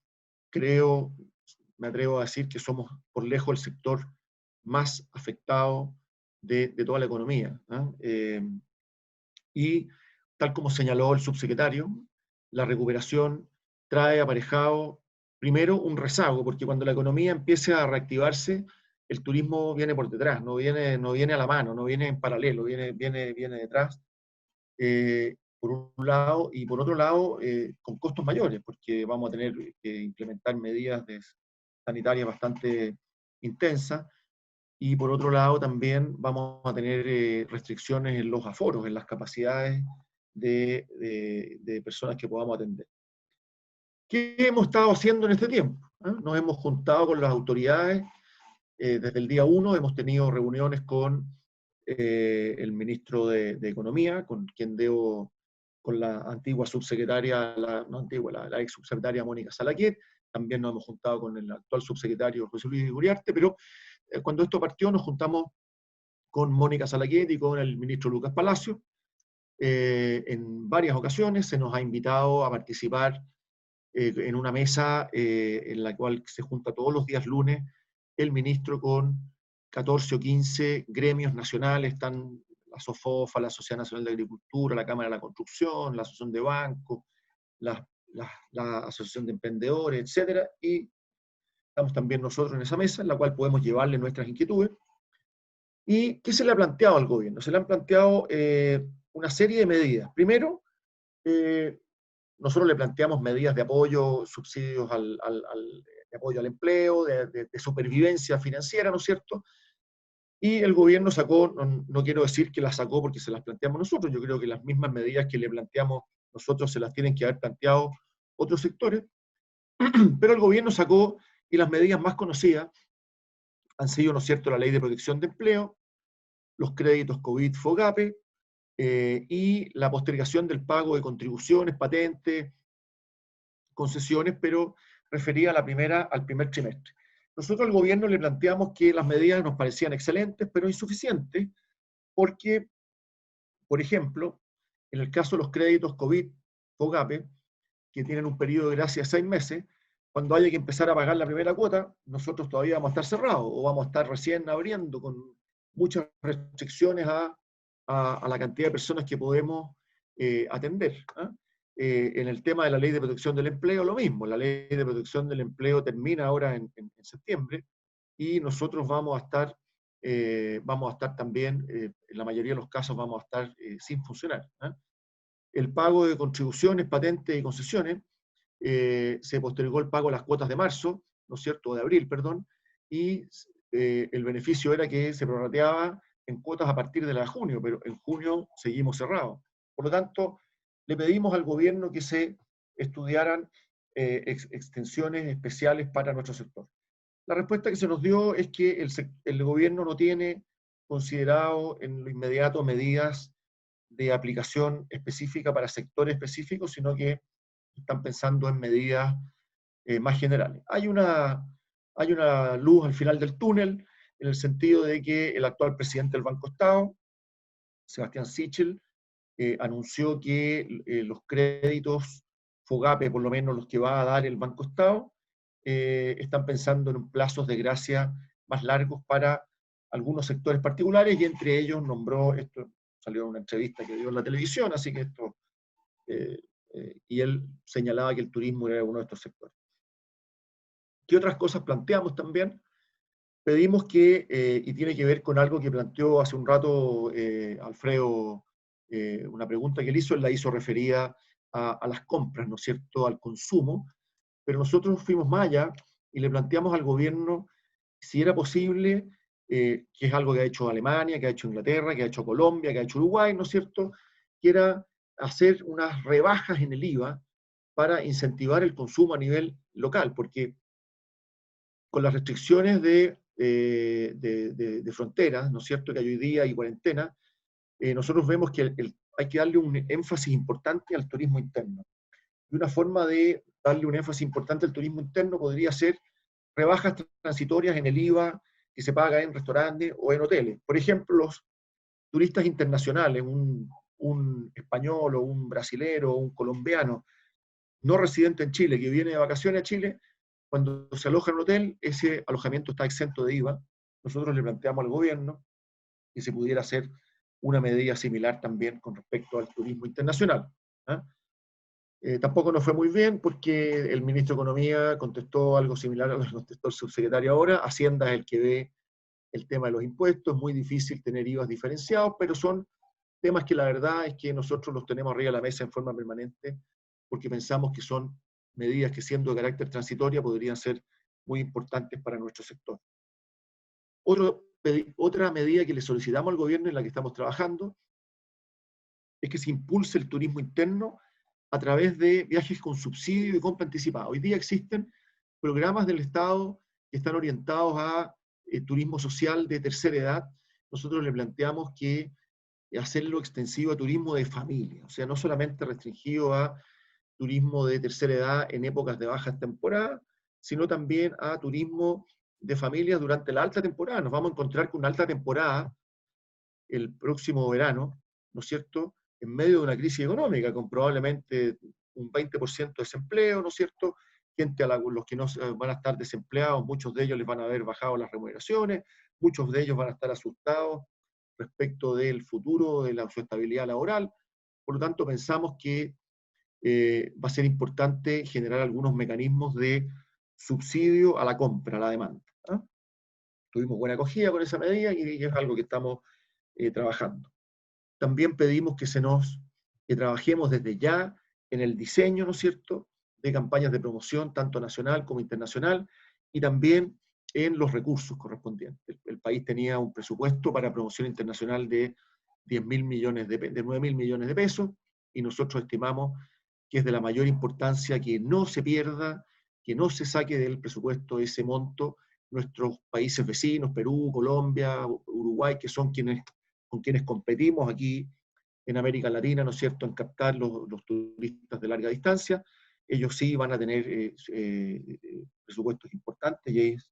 atrevo a decir que somos por lejos el sector más afectado de toda la economía, ¿no? Y tal como señaló el subsecretario, la recuperación trae aparejado primero un rezago, porque cuando la economía empiece a reactivarse, el turismo viene por detrás, no viene a la mano, no viene en paralelo, viene detrás, por un lado, y por otro lado, con costos mayores, porque vamos a tener que implementar medidas sanitarias bastante intensas, y por otro lado también vamos a tener restricciones en los aforos, en las capacidades de personas que podamos atender. ¿Qué hemos estado haciendo en este tiempo? Nos hemos juntado con las autoridades desde el día 1, hemos tenido reuniones con el ministro de Economía, con la antigua subsecretaria, la ex subsecretaria Mónica Salaquet, también nos hemos juntado con el actual subsecretario José Luis Uriarte, pero cuando esto partió nos juntamos con Mónica Salaquet y con el ministro Lucas Palacio. En varias ocasiones se nos ha invitado a participar en una mesa en la cual se junta todos los días lunes el ministro con 14 o 15 gremios nacionales, están la SOFOFA, la Sociedad Nacional de Agricultura, la Cámara de la Construcción, la Asociación de Bancos, la Asociación de Emprendedores, etcétera, y estamos también nosotros en esa mesa, en la cual podemos llevarle nuestras inquietudes. ¿Y qué se le ha planteado al gobierno? Se le han planteado una serie de medidas. Primero, nosotros le planteamos medidas de apoyo, subsidios de apoyo al empleo, de supervivencia financiera, ¿no es cierto? Y el gobierno sacó, no quiero decir que las sacó porque se las planteamos nosotros, yo creo que las mismas medidas que le planteamos nosotros se las tienen que haber planteado otros sectores, pero el gobierno sacó, y las medidas más conocidas han sido, ¿no es cierto?, la Ley de Protección de Empleo, los créditos COVID-FOGAPE, y la postergación del pago de contribuciones, patentes, concesiones, pero referida a al primer trimestre. Nosotros al gobierno le planteamos que las medidas nos parecían excelentes, pero insuficientes, porque, por ejemplo, en el caso de los créditos COVID-FOGAPE, que tienen un periodo de gracia de 6 meses, cuando haya que empezar a pagar la primera cuota, nosotros todavía vamos a estar cerrados, o vamos a estar recién abriendo con muchas restricciones a la cantidad de personas que podemos atender. En el tema de la Ley de Protección del Empleo, lo mismo. La Ley de Protección del Empleo termina ahora en septiembre, y nosotros vamos a estar también, en la mayoría de los casos, vamos a estar sin funcionar. El pago de contribuciones, patentes y concesiones, se postergó el pago de las cuotas de marzo, ¿no es cierto?, de abril, perdón, y el beneficio era que se prorrateaba en cuotas a partir de la de junio, pero en junio seguimos cerrados. Por lo tanto, le pedimos al gobierno que se estudiaran extensiones especiales para nuestro sector. La respuesta que se nos dio es que el gobierno no tiene considerado en lo inmediato medidas de aplicación específica para sectores específicos, sino que están pensando en medidas más generales. Hay una luz al final del túnel, en el sentido de que el actual presidente del Banco Estado, Sebastián Sichel, anunció que los créditos FOGAPE, por lo menos los que va a dar el Banco Estado, están pensando en plazos de gracia más largos para algunos sectores particulares, y entre ellos nombró, esto salió en una entrevista que dio en la televisión, así que esto, y él señalaba que el turismo era uno de estos sectores. ¿Qué otras cosas planteamos también? Pedimos que, y tiene que ver con algo que planteó hace un rato Alfredo, una pregunta que él la hizo referida a las compras, ¿no es cierto?, al consumo, pero nosotros fuimos más allá y le planteamos al gobierno si era posible, que es algo que ha hecho Alemania, que ha hecho Inglaterra, que ha hecho Colombia, que ha hecho Uruguay, ¿no es cierto?, que era hacer unas rebajas en el IVA para incentivar el consumo a nivel local, porque con las restricciones de fronteras, ¿no es cierto?, que hay hoy día y cuarentena, nosotros vemos que hay que darle un énfasis importante al turismo interno. Y una forma de darle un énfasis importante al turismo interno podría ser rebajas transitorias en el IVA que se paga en restaurantes o en hoteles. Por ejemplo, los turistas internacionales, un español o un brasilero o un colombiano no residente en Chile que viene de vacaciones a Chile, cuando se aloja en un hotel, ese alojamiento está exento de IVA. Nosotros le planteamos al gobierno que se pudiera hacer una medida similar también con respecto al turismo internacional. Tampoco nos fue muy bien porque el ministro de Economía contestó algo similar a lo que contestó el subsecretario ahora. Hacienda es el que ve el tema de los impuestos, es muy difícil tener IVAs diferenciados, pero son temas que la verdad es que nosotros los tenemos arriba de la mesa en forma permanente porque pensamos que son medidas que, siendo de carácter transitoria, podrían ser muy importantes para nuestro sector. Otra medida que le solicitamos al gobierno, en la que estamos trabajando, es que se impulse el turismo interno a través de viajes con subsidio y compra anticipada. Hoy día existen programas del Estado que están orientados a turismo social de tercera edad. Nosotros le planteamos que hacerlo extensivo a turismo de familia, o sea, no solamente restringido a turismo de tercera edad en épocas de bajas temporadas, sino también a turismo de familias durante la alta temporada. Nos vamos a encontrar con una alta temporada el próximo verano, ¿no es cierto?, en medio de una crisis económica, con probablemente un 20% de desempleo, ¿no es cierto?, gente los que no van a estar desempleados, muchos de ellos les van a haber bajado las remuneraciones, muchos de ellos van a estar asustados respecto del futuro, de su estabilidad laboral. Por lo tanto, pensamos que va a ser importante generar algunos mecanismos de subsidio a la compra, a la demanda. Tuvimos buena acogida con esa medida y es algo que estamos trabajando. También pedimos que trabajemos desde ya en el diseño, ¿no es cierto?, de campañas de promoción, tanto nacional como internacional, y también en los recursos correspondientes. El país tenía un presupuesto para promoción internacional de 9.000 millones de pesos, y nosotros estimamos que es de la mayor importancia que no se pierda, que no se saque del presupuesto ese monto. Nuestros países vecinos, Perú, Colombia, Uruguay, que son con quienes competimos aquí en América Latina, ¿no es cierto?, en captar los turistas de larga distancia, ellos sí van a tener presupuestos importantes y es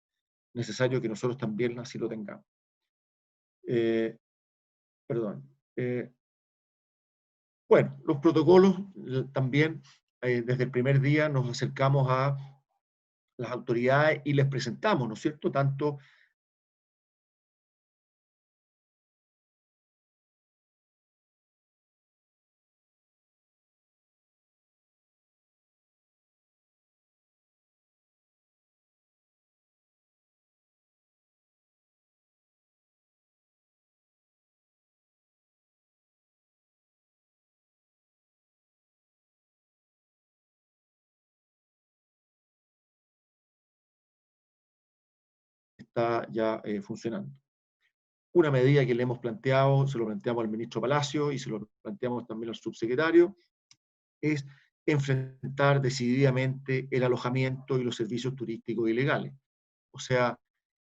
necesario que nosotros también así lo tengamos. Bueno, los protocolos también, desde el primer día nos acercamos a las autoridades y les presentamos, ¿no es cierto?, tanto está ya funcionando. Una medida que le hemos planteado, se lo planteamos al ministro Palacio y se lo planteamos también al subsecretario, es enfrentar decididamente el alojamiento y los servicios turísticos ilegales. O sea,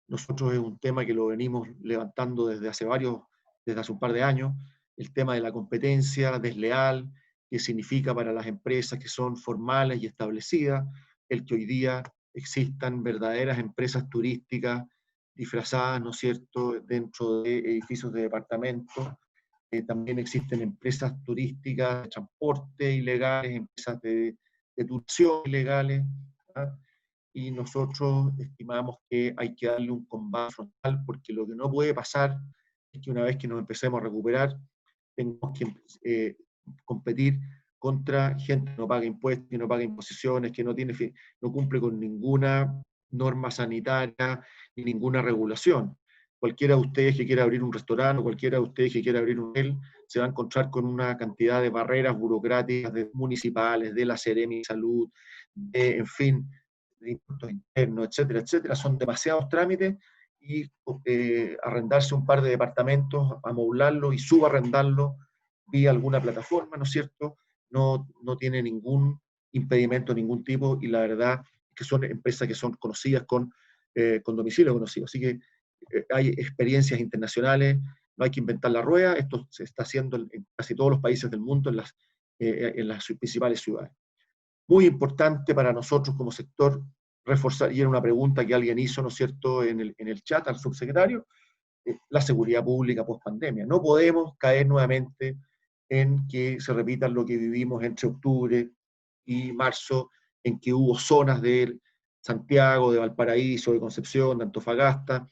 nosotros es un tema que lo venimos levantando desde hace un par de años, el tema de la competencia desleal, que significa para las empresas que son formales y establecidas, el que hoy día existan verdaderas empresas turísticas disfrazadas, ¿no es cierto?, dentro de edificios de departamentos. También existen empresas turísticas de transporte ilegales, empresas de turismo ilegales, ¿ah? Y nosotros estimamos que hay que darle un combate frontal, porque lo que no puede pasar es que una vez que nos empecemos a recuperar, tengamos que competir contra gente que no paga impuestos, que no paga imposiciones, que no cumple con ninguna norma sanitaria ni ninguna regulación. Cualquiera de ustedes que quiera abrir un restaurante o cualquiera de ustedes que quiera abrir un hotel se va a encontrar con una cantidad de barreras burocráticas municipales, de la Seremi de Salud, en fin, de impuestos internos, etcétera, etcétera. Son demasiados trámites y arrendarse un par de departamentos, amoblarlo y subarrendarlo vía alguna plataforma, ¿no es cierto?, no tiene ningún impedimento de ningún tipo, y la verdad es que son empresas que son conocidas con domicilio conocido. Así que hay experiencias internacionales, no hay que inventar la rueda, esto se está haciendo en casi todos los países del mundo, en las principales ciudades. Muy importante para nosotros como sector reforzar, y era una pregunta que alguien hizo, ¿no es cierto?, en el chat al subsecretario, la seguridad pública post pandemia. No podemos caer nuevamente en que se repita lo que vivimos entre octubre y marzo, en que hubo zonas de Santiago, de Valparaíso, de Concepción, de Antofagasta,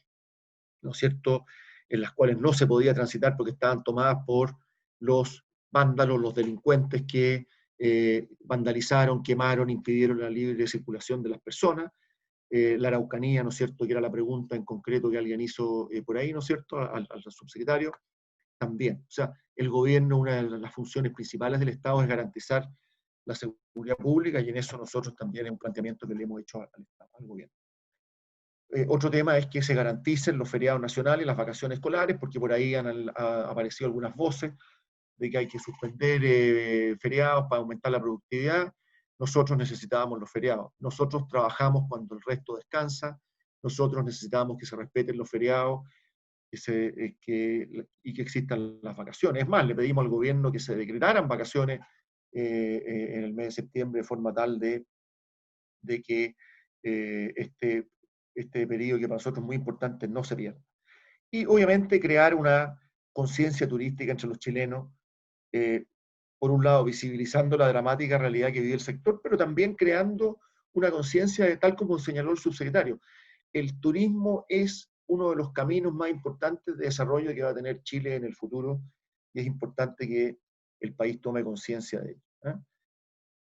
¿no es cierto?, en las cuales no se podía transitar porque estaban tomadas por los vándalos, los delincuentes que vandalizaron, quemaron, impidieron la libre circulación de las personas. La Araucanía, ¿no es cierto?, que era la pregunta en concreto que alguien hizo por ahí, ¿no es cierto?, al subsecretario, también. O sea, el gobierno, una de las funciones principales del Estado es garantizar la seguridad pública, y en eso nosotros también es un planteamiento que le hemos hecho al Estado, al gobierno. Otro tema es que se garanticen los feriados nacionales y las vacaciones escolares, porque por ahí han aparecido algunas voces de que hay que suspender feriados para aumentar la productividad. Nosotros necesitábamos los feriados. Nosotros trabajamos cuando el resto descansa. Nosotros necesitamos que se respeten los feriados y que existan las vacaciones. Es más, le pedimos al gobierno que se decretaran vacaciones en el mes de septiembre, de forma tal de que este periodo que para nosotros es muy importante no se pierda. Y obviamente crear una conciencia turística entre los chilenos, por un lado visibilizando la dramática realidad que vive el sector, pero también creando una conciencia de, tal como señaló el subsecretario, el turismo es uno de los caminos más importantes de desarrollo que va a tener Chile en el futuro, y es importante que el país tome conciencia de ello.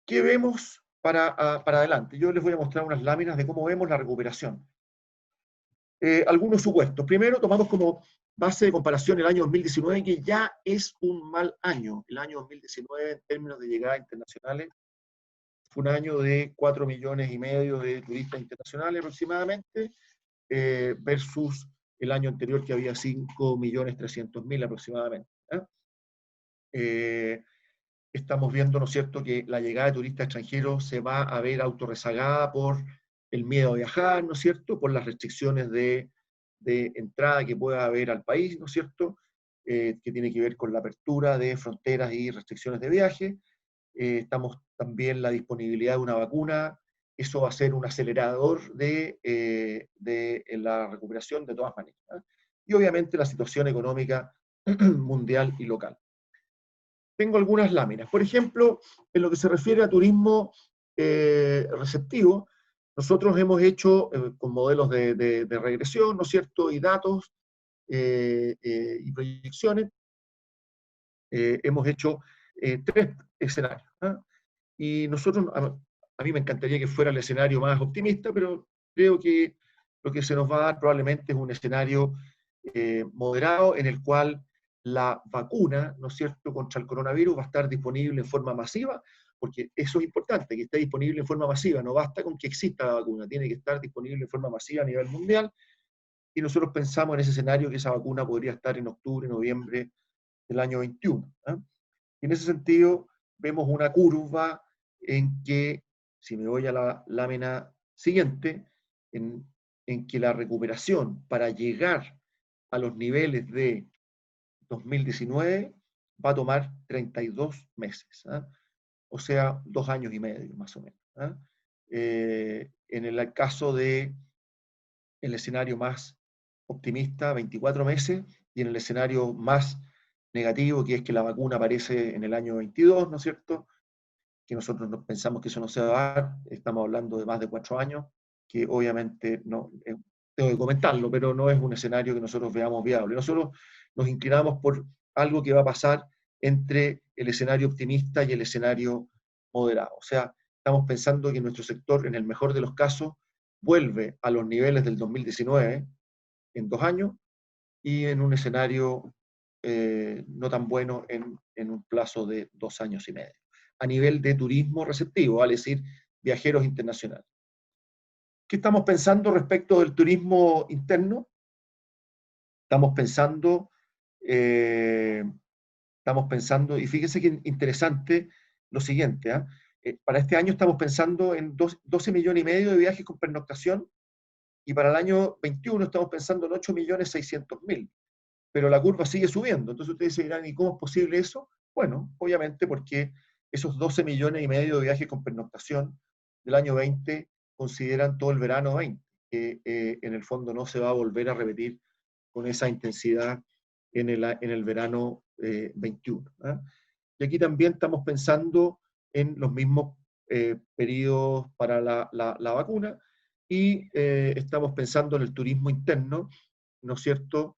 ¿Qué vemos para adelante? Yo les voy a mostrar unas láminas de cómo vemos la recuperación. Algunos supuestos. Primero, tomamos como base de comparación el año 2019, que ya es un mal año. El año 2019, en términos de llegadas internacionales, fue un año de 4,5 millones de turistas internacionales aproximadamente, versus el año anterior que había 5,300,000 aproximadamente. Estamos viendo, ¿no es cierto?, que la llegada de turistas extranjeros se va a ver autorrezagada por el miedo a viajar, ¿no es cierto?, por las restricciones de entrada que pueda haber al país, ¿no es cierto?, que tiene que ver con la apertura de fronteras y restricciones de viaje. Estamos también la disponibilidad de una vacuna, eso va a ser un acelerador de la recuperación de todas maneras. Y obviamente la situación económica mundial y local. Tengo algunas láminas. Por ejemplo, en lo que se refiere a turismo receptivo, nosotros hemos hecho, con modelos de regresión, ¿no es cierto?, y datos y proyecciones, hemos hecho 3 escenarios. Y nosotros, a mí me encantaría que fuera el escenario más optimista, pero creo que lo que se nos va a dar probablemente es un escenario moderado, en el cual la vacuna, ¿no es cierto?, contra el coronavirus va a estar disponible en forma masiva, porque eso es importante, que esté disponible en forma masiva. No basta con que exista la vacuna, tiene que estar disponible en forma masiva a nivel mundial, y nosotros pensamos en ese escenario que esa vacuna podría estar en octubre, noviembre del año 21. Y en ese sentido, vemos una curva en que, si me voy a la lámina siguiente, en que la recuperación para llegar a los niveles de 2019 va a tomar 32 meses, o sea, 2 años y medio más o menos. En el caso del escenario más optimista, 24 meses, y en el escenario más negativo, que es que la vacuna aparece en el año 22, ¿no es cierto?, que nosotros pensamos que eso no se va a dar, estamos hablando de más de 4 años, que obviamente no, tengo que comentarlo, pero no es un escenario que nosotros veamos viable. Nosotros nos inclinamos por algo que va a pasar entre el escenario optimista y el escenario moderado. O sea, estamos pensando que nuestro sector, en el mejor de los casos, vuelve a los niveles del 2019 en 2 años, y en un escenario no tan bueno en un plazo de 2 años y medio, a nivel de turismo receptivo, es decir, viajeros internacionales. ¿Qué estamos pensando respecto del turismo interno? Estamos pensando, y fíjense que interesante lo siguiente, para este año estamos pensando en 12,5 millones de viajes con pernoctación, y para el año 21 estamos pensando en 8,6 millones, pero la curva sigue subiendo. Entonces ustedes se dirán, ¿y cómo es posible eso? Bueno, obviamente porque esos 12,5 millones de viajes con pernoctación del año 20 consideran todo el verano 20, que en el fondo no se va a volver a repetir con esa intensidad en el verano 21. Y aquí también estamos pensando en los mismos periodos para la vacuna, y estamos pensando en el turismo interno, ¿no es cierto?,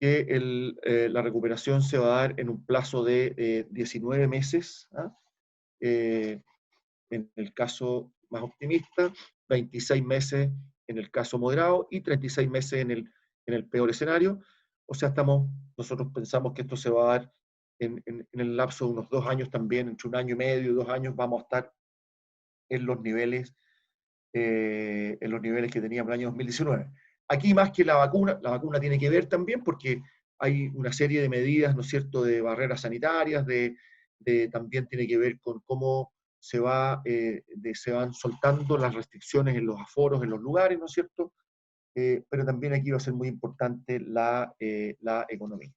que la recuperación se va a dar en un plazo de 19 meses, en el caso más optimista, 26 meses en el caso moderado y 36 meses en el peor escenario. O sea, nosotros pensamos que esto se va a dar en el lapso de unos 2 años también, entre 1 año y medio y 2 años, vamos a estar en los niveles que teníamos en el año 2019. Aquí, más que la vacuna tiene que ver también porque hay una serie de medidas, ¿no es cierto?, de barreras sanitarias, también tiene que ver con cómo se van soltando las restricciones en los aforos, en los lugares, ¿no es cierto? Pero también aquí va a ser muy importante la economía.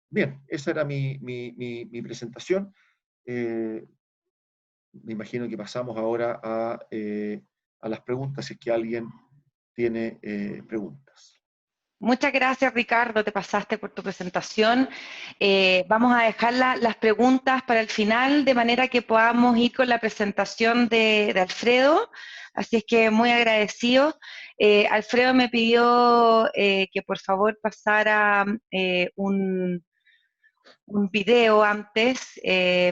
Bien, esa era mi presentación. Me imagino que pasamos ahora a las preguntas, si es que alguien tiene preguntas. Muchas gracias, Ricardo, te pasaste por tu presentación. Vamos a dejar las preguntas para el final, de manera que podamos ir con la presentación de Alfredo. Así es que muy agradecido. Alfredo me pidió que por favor pasara un video antes,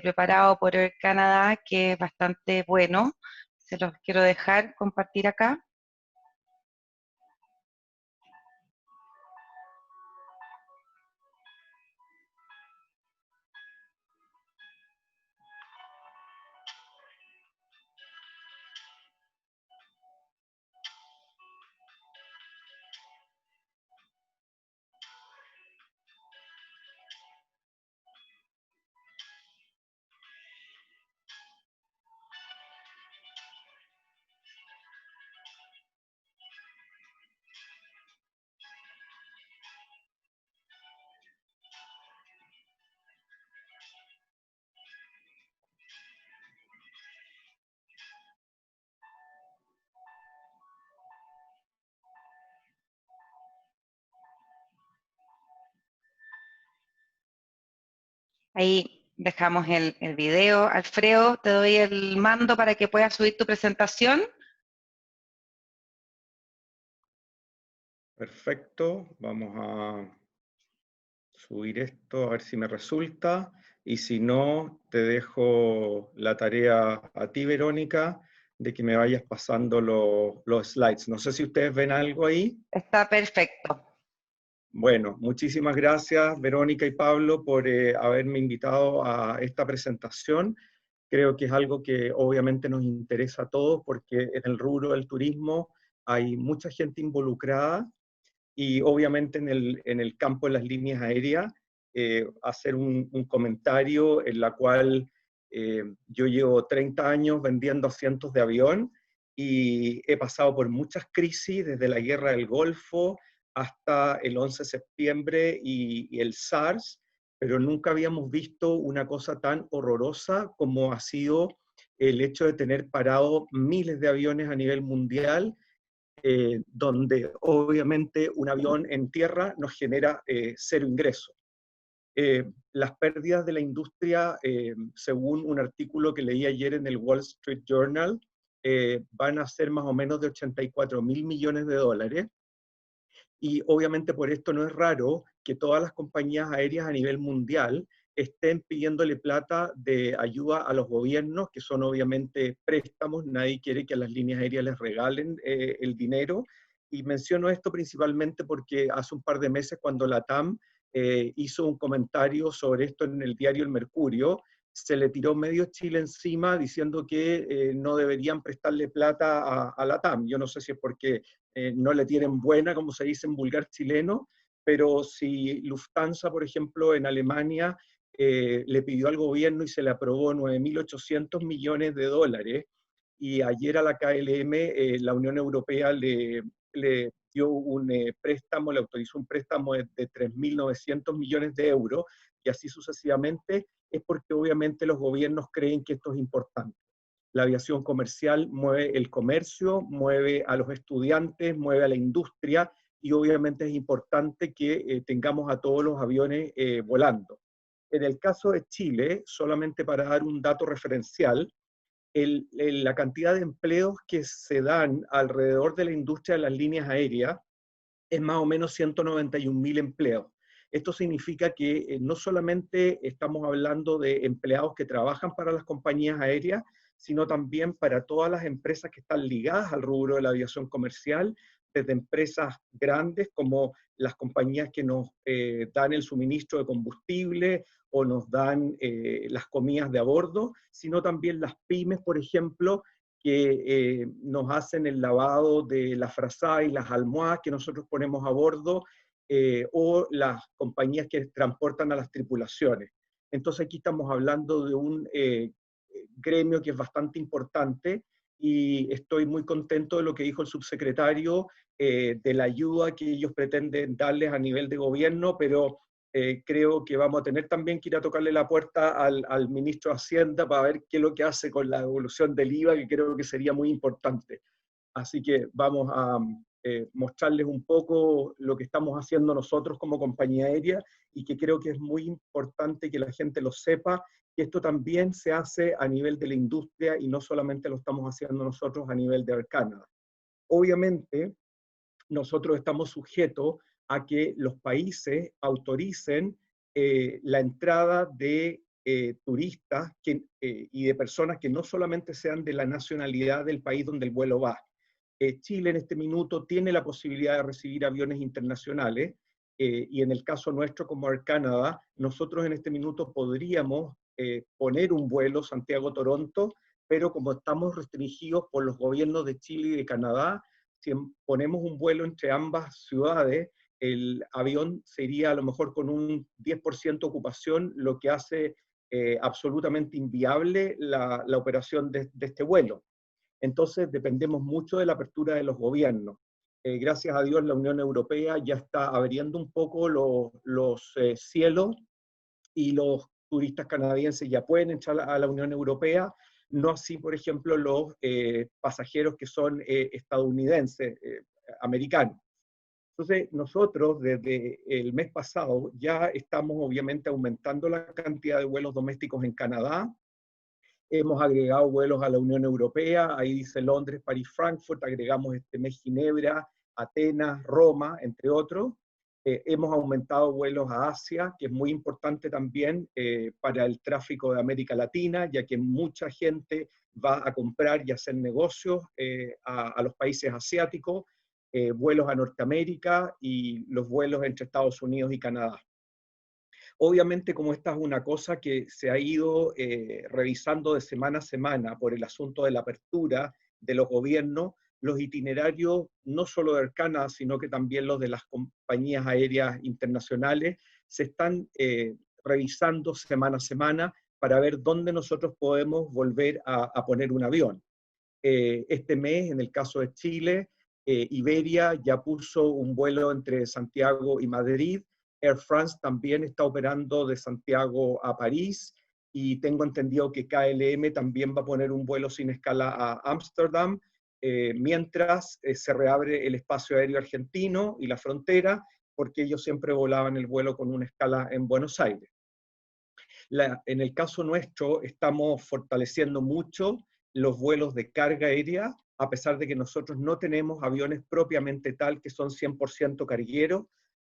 preparado por Air Canada, que es bastante bueno. Se los quiero dejar compartir acá. Ahí dejamos el video. Alfredo, te doy el mando para que puedas subir tu presentación. Perfecto, vamos a subir esto a ver si me resulta, y si no, te dejo la tarea a ti, Verónica, de que me vayas pasando los slides. No sé si ustedes ven algo ahí. Está perfecto. Bueno, muchísimas gracias, Verónica y Pablo, por haberme invitado a esta presentación. Creo que es algo que obviamente nos interesa a todos, porque en el rubro del turismo hay mucha gente involucrada, y obviamente en el campo de las líneas aéreas, hacer un comentario en la cual yo llevo 30 años vendiendo asientos de avión, y he pasado por muchas crisis, desde la guerra del Golfo hasta el 11 de septiembre y el SARS, pero nunca habíamos visto una cosa tan horrorosa como ha sido el hecho de tener parados miles de aviones a nivel mundial, donde obviamente un avión en tierra nos genera cero ingresos. Las pérdidas de la industria, según un artículo que leí ayer en el Wall Street Journal, van a ser más o menos de 84.000 millones de dólares, y obviamente por esto no es raro que todas las compañías aéreas a nivel mundial estén pidiéndole plata de ayuda a los gobiernos, que son obviamente préstamos. Nadie quiere que a las líneas aéreas les regalen el dinero. Y menciono esto principalmente porque hace un par de meses, cuando la TAM hizo un comentario sobre esto en el diario El Mercurio, se le tiró medio Chile encima diciendo que no deberían prestarle plata a la TAM. Yo no sé si es porque no le tienen buena, como se dice en vulgar chileno, pero si Lufthansa, por ejemplo, en Alemania, le pidió al gobierno y se le aprobó 9.800 millones de dólares, y ayer a la KLM la Unión Europea le dio un préstamo, le autorizó un préstamo de 3.900 millones de euros, y así sucesivamente, es porque obviamente los gobiernos creen que esto es importante. La aviación comercial mueve el comercio, mueve a los estudiantes, mueve a la industria, y obviamente es importante que tengamos a todos los aviones volando. En el caso de Chile, solamente para dar un dato referencial, la cantidad de empleos que se dan alrededor de la industria de las líneas aéreas es más o menos 191.000 empleos. Esto significa que no solamente estamos hablando de empleados que trabajan para las compañías aéreas, sino también para todas las empresas que están ligadas al rubro de la aviación comercial, desde empresas grandes como las compañías que nos dan el suministro de combustible o nos dan las comidas de a bordo, sino también las pymes, por ejemplo, que nos hacen el lavado de las frazadas y las almohadas que nosotros ponemos a bordo, o las compañías que transportan a las tripulaciones. Entonces aquí estamos hablando de un gremio que es bastante importante, y estoy muy contento de lo que dijo el subsecretario, de la ayuda que ellos pretenden darles a nivel de gobierno, pero creo que vamos a tener también que ir a tocarle la puerta al ministro de Hacienda para ver qué es lo que hace con la devolución del IVA, que creo que sería muy importante. Así que vamos mostrarles un poco lo que estamos haciendo nosotros como compañía aérea, y que creo que es muy importante que la gente lo sepa, que esto también se hace a nivel de la industria y no solamente lo estamos haciendo nosotros a nivel de Air Canada. Obviamente, nosotros estamos sujetos a que los países autoricen la entrada de turistas y de personas que no solamente sean de la nacionalidad del país donde el vuelo va. Chile en este minuto tiene la posibilidad de recibir aviones internacionales, y en el caso nuestro como Air Canada, nosotros en este minuto podríamos poner un vuelo Santiago-Toronto, pero como estamos restringidos por los gobiernos de Chile y de Canadá, si ponemos un vuelo entre ambas ciudades, el avión sería a lo mejor con un 10% ocupación, lo que hace absolutamente inviable la operación de este vuelo. Entonces dependemos mucho de la apertura de los gobiernos. Gracias a Dios la Unión Europea ya está abriendo un poco los cielos, y los turistas canadienses ya pueden entrar a la Unión Europea, no así, por ejemplo, los pasajeros que son estadounidenses, americanos. Entonces, nosotros desde el mes pasado ya estamos obviamente aumentando la cantidad de vuelos domésticos en Canadá. Hemos agregado vuelos a la Unión Europea, ahí dice Londres, París, Frankfurt, agregamos este mes Ginebra, Atenas, Roma, entre otros. Hemos aumentado vuelos a Asia, que es muy importante también para el tráfico de América Latina, ya que mucha gente va a comprar y hacer negocios a los países asiáticos, vuelos a Norteamérica y los vuelos entre Estados Unidos y Canadá. Obviamente, como esta es una cosa que se ha ido revisando de semana a semana por el asunto de la apertura de los gobiernos, los itinerarios, no solo de Air Canada, sino que también los de las compañías aéreas internacionales, se están revisando semana a semana para ver dónde nosotros podemos volver a poner un avión. Este mes, en el caso de Chile, Iberia ya puso un vuelo entre Santiago y Madrid. Air France también está operando de Santiago a París, y tengo entendido que KLM también va a poner un vuelo sin escala a Ámsterdam, mientras se reabre el espacio aéreo argentino y la frontera, porque ellos siempre volaban el vuelo con una escala en Buenos Aires. En el caso nuestro, estamos fortaleciendo mucho los vuelos de carga aérea, a pesar de que nosotros no tenemos aviones propiamente tal que son 100% cargueros,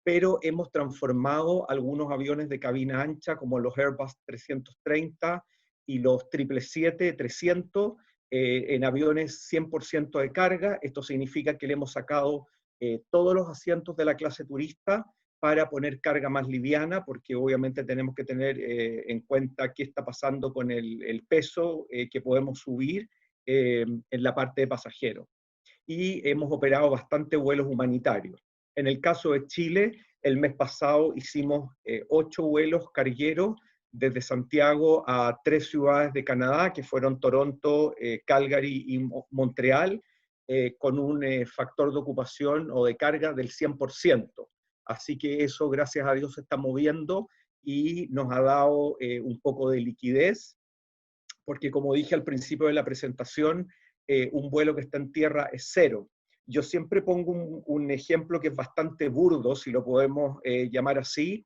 pero hemos transformado algunos aviones de cabina ancha, como los Airbus 330 y los 777-300, en aviones 100% de carga. Esto significa que le hemos sacado todos los asientos de la clase turista para poner carga más liviana, porque obviamente tenemos que tener en cuenta qué está pasando con el peso que podemos subir en la parte de pasajeros. Y hemos operado bastante vuelos humanitarios. En el caso de Chile, el mes pasado hicimos 8 vuelos cargueros desde Santiago a 3 ciudades de Canadá, que fueron Toronto, Calgary y Montreal, con un factor de ocupación o de carga del 100%. Así que eso, gracias a Dios, se está moviendo y nos ha dado un poco de liquidez, porque como dije al principio de la presentación, un vuelo que está en tierra es cero. Yo siempre pongo un ejemplo que es bastante burdo, si lo podemos llamar así.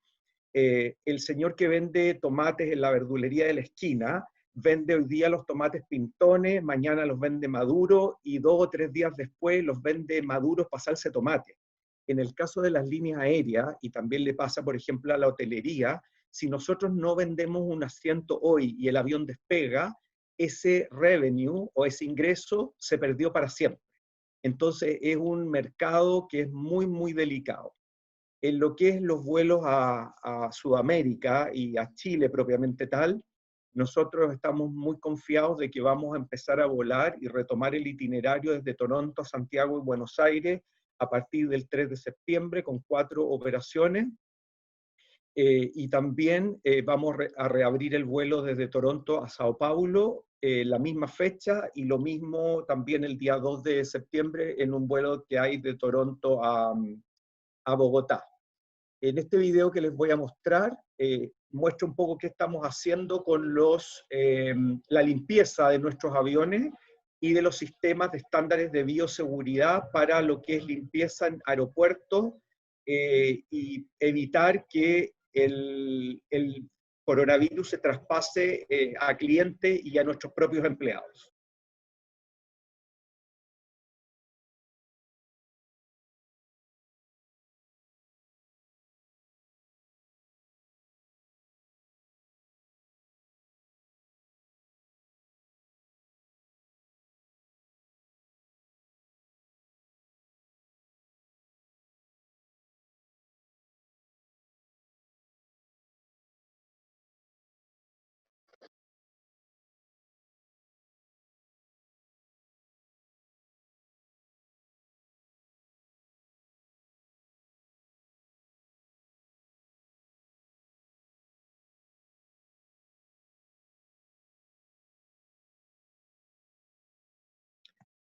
El señor que vende tomates en la verdulería de la esquina, vende hoy día los tomates pintones, mañana los vende maduros y 2 o 3 días después los vende maduros para salsa de tomate. En el caso de las líneas aéreas, y también le pasa, por ejemplo, a la hotelería, si nosotros no vendemos un asiento hoy y el avión despega, ese revenue o ese ingreso se perdió para siempre. Entonces es un mercado que es muy, muy delicado. En lo que es los vuelos a Sudamérica y a Chile propiamente tal, nosotros estamos muy confiados de que vamos a empezar a volar y retomar el itinerario desde Toronto a Santiago y Buenos Aires a partir del 3 de septiembre con 4 operaciones. Y también vamos a reabrir el vuelo desde Toronto a Sao Paulo, la misma fecha, y lo mismo también el día 2 de septiembre en un vuelo que hay de Toronto a Bogotá. En este video que les voy a mostrar, muestro un poco qué estamos haciendo con la limpieza de nuestros aviones y de los sistemas de estándares de bioseguridad para lo que es limpieza en aeropuertos y evitar que el coronavirus se traspase a clientes y a nuestros propios empleados.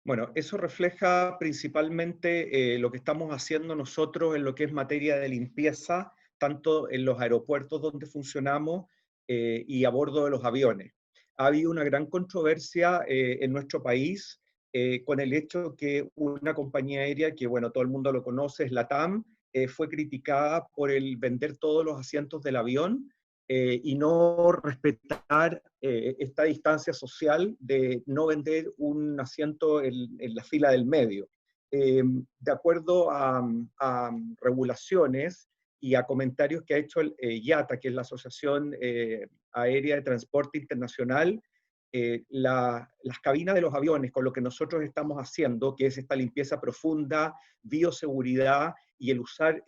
Bueno, eso refleja principalmente lo que estamos haciendo nosotros en lo que es materia de limpieza, tanto en los aeropuertos donde funcionamos y a bordo de los aviones. Ha habido una gran controversia en nuestro país con el hecho que una compañía aérea, que bueno, todo el mundo lo conoce, es LATAM, fue criticada por el vender todos los asientos del avión y no respetar esta distancia social de no vender un asiento en la fila del medio. De acuerdo a regulaciones y a comentarios que ha hecho el IATA, que es la Asociación Aérea de Transporte Internacional, las cabinas de los aviones, con lo que nosotros estamos haciendo, que es esta limpieza profunda, bioseguridad y el usar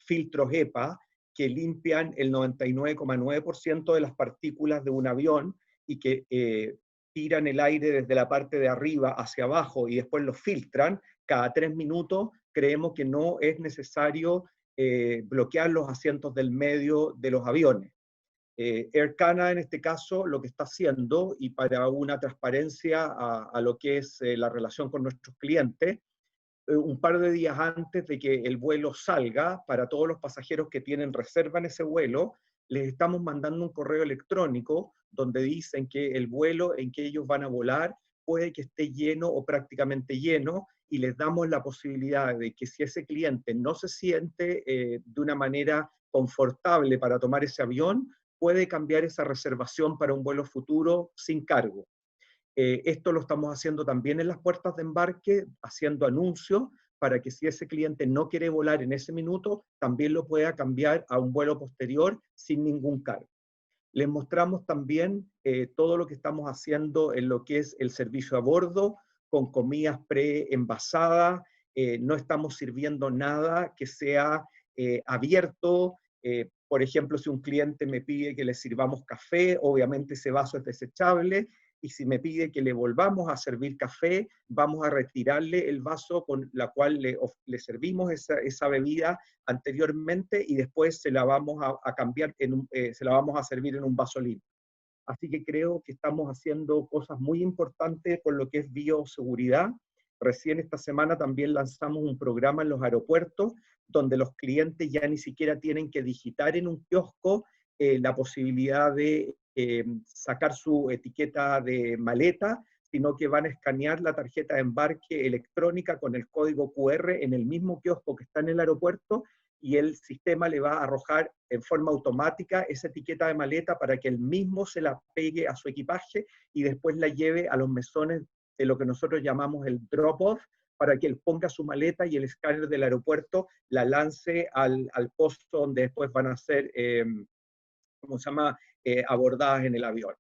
filtros EPA, que limpian el 99,9% de las partículas de un avión y que tiran el aire desde la parte de arriba hacia abajo y después lo filtran cada 3 minutos, creemos que no es necesario bloquear los asientos del medio de los aviones. Air Canada en este caso lo que está haciendo, y para una transparencia a lo que es la relación con nuestros clientes, un par de días antes de que el vuelo salga, para todos los pasajeros que tienen reserva en ese vuelo, les estamos mandando un correo electrónico donde dicen que el vuelo en que ellos van a volar puede que esté lleno o prácticamente lleno, y les damos la posibilidad de que si ese cliente no se siente de una manera confortable para tomar ese avión, puede cambiar esa reservación para un vuelo futuro sin cargo. Esto lo estamos haciendo también en las puertas de embarque, haciendo anuncios para que si ese cliente no quiere volar en ese minuto, también lo pueda cambiar a un vuelo posterior sin ningún cargo. Les mostramos también todo lo que estamos haciendo en lo que es el servicio a bordo, con comidas pre-envasadas, no estamos sirviendo nada que sea abierto. Por ejemplo, si un cliente me pide que le sirvamos café, obviamente ese vaso es desechable, y si me pide que le volvamos a servir café, vamos a retirarle el vaso con la cual le servimos esa bebida anteriormente, y después se la vamos a cambiar, se la vamos a servir en un vaso limpio. Así que creo que estamos haciendo cosas muy importantes con lo que es bioseguridad. Recién esta semana también lanzamos un programa en los aeropuertos donde los clientes ya ni siquiera tienen que digitar en un kiosco la posibilidad de sacar su etiqueta de maleta, sino que van a escanear la tarjeta de embarque electrónica con el código QR en el mismo kiosco que está en el aeropuerto, y el sistema le va a arrojar en forma automática esa etiqueta de maleta para que él mismo se la pegue a su equipaje y después la lleve a los mesones de lo que nosotros llamamos el drop-off, para que él ponga su maleta y el escáner del aeropuerto la lance al posto donde después van a ser, ¿cómo se llama?, abordadas en el avión.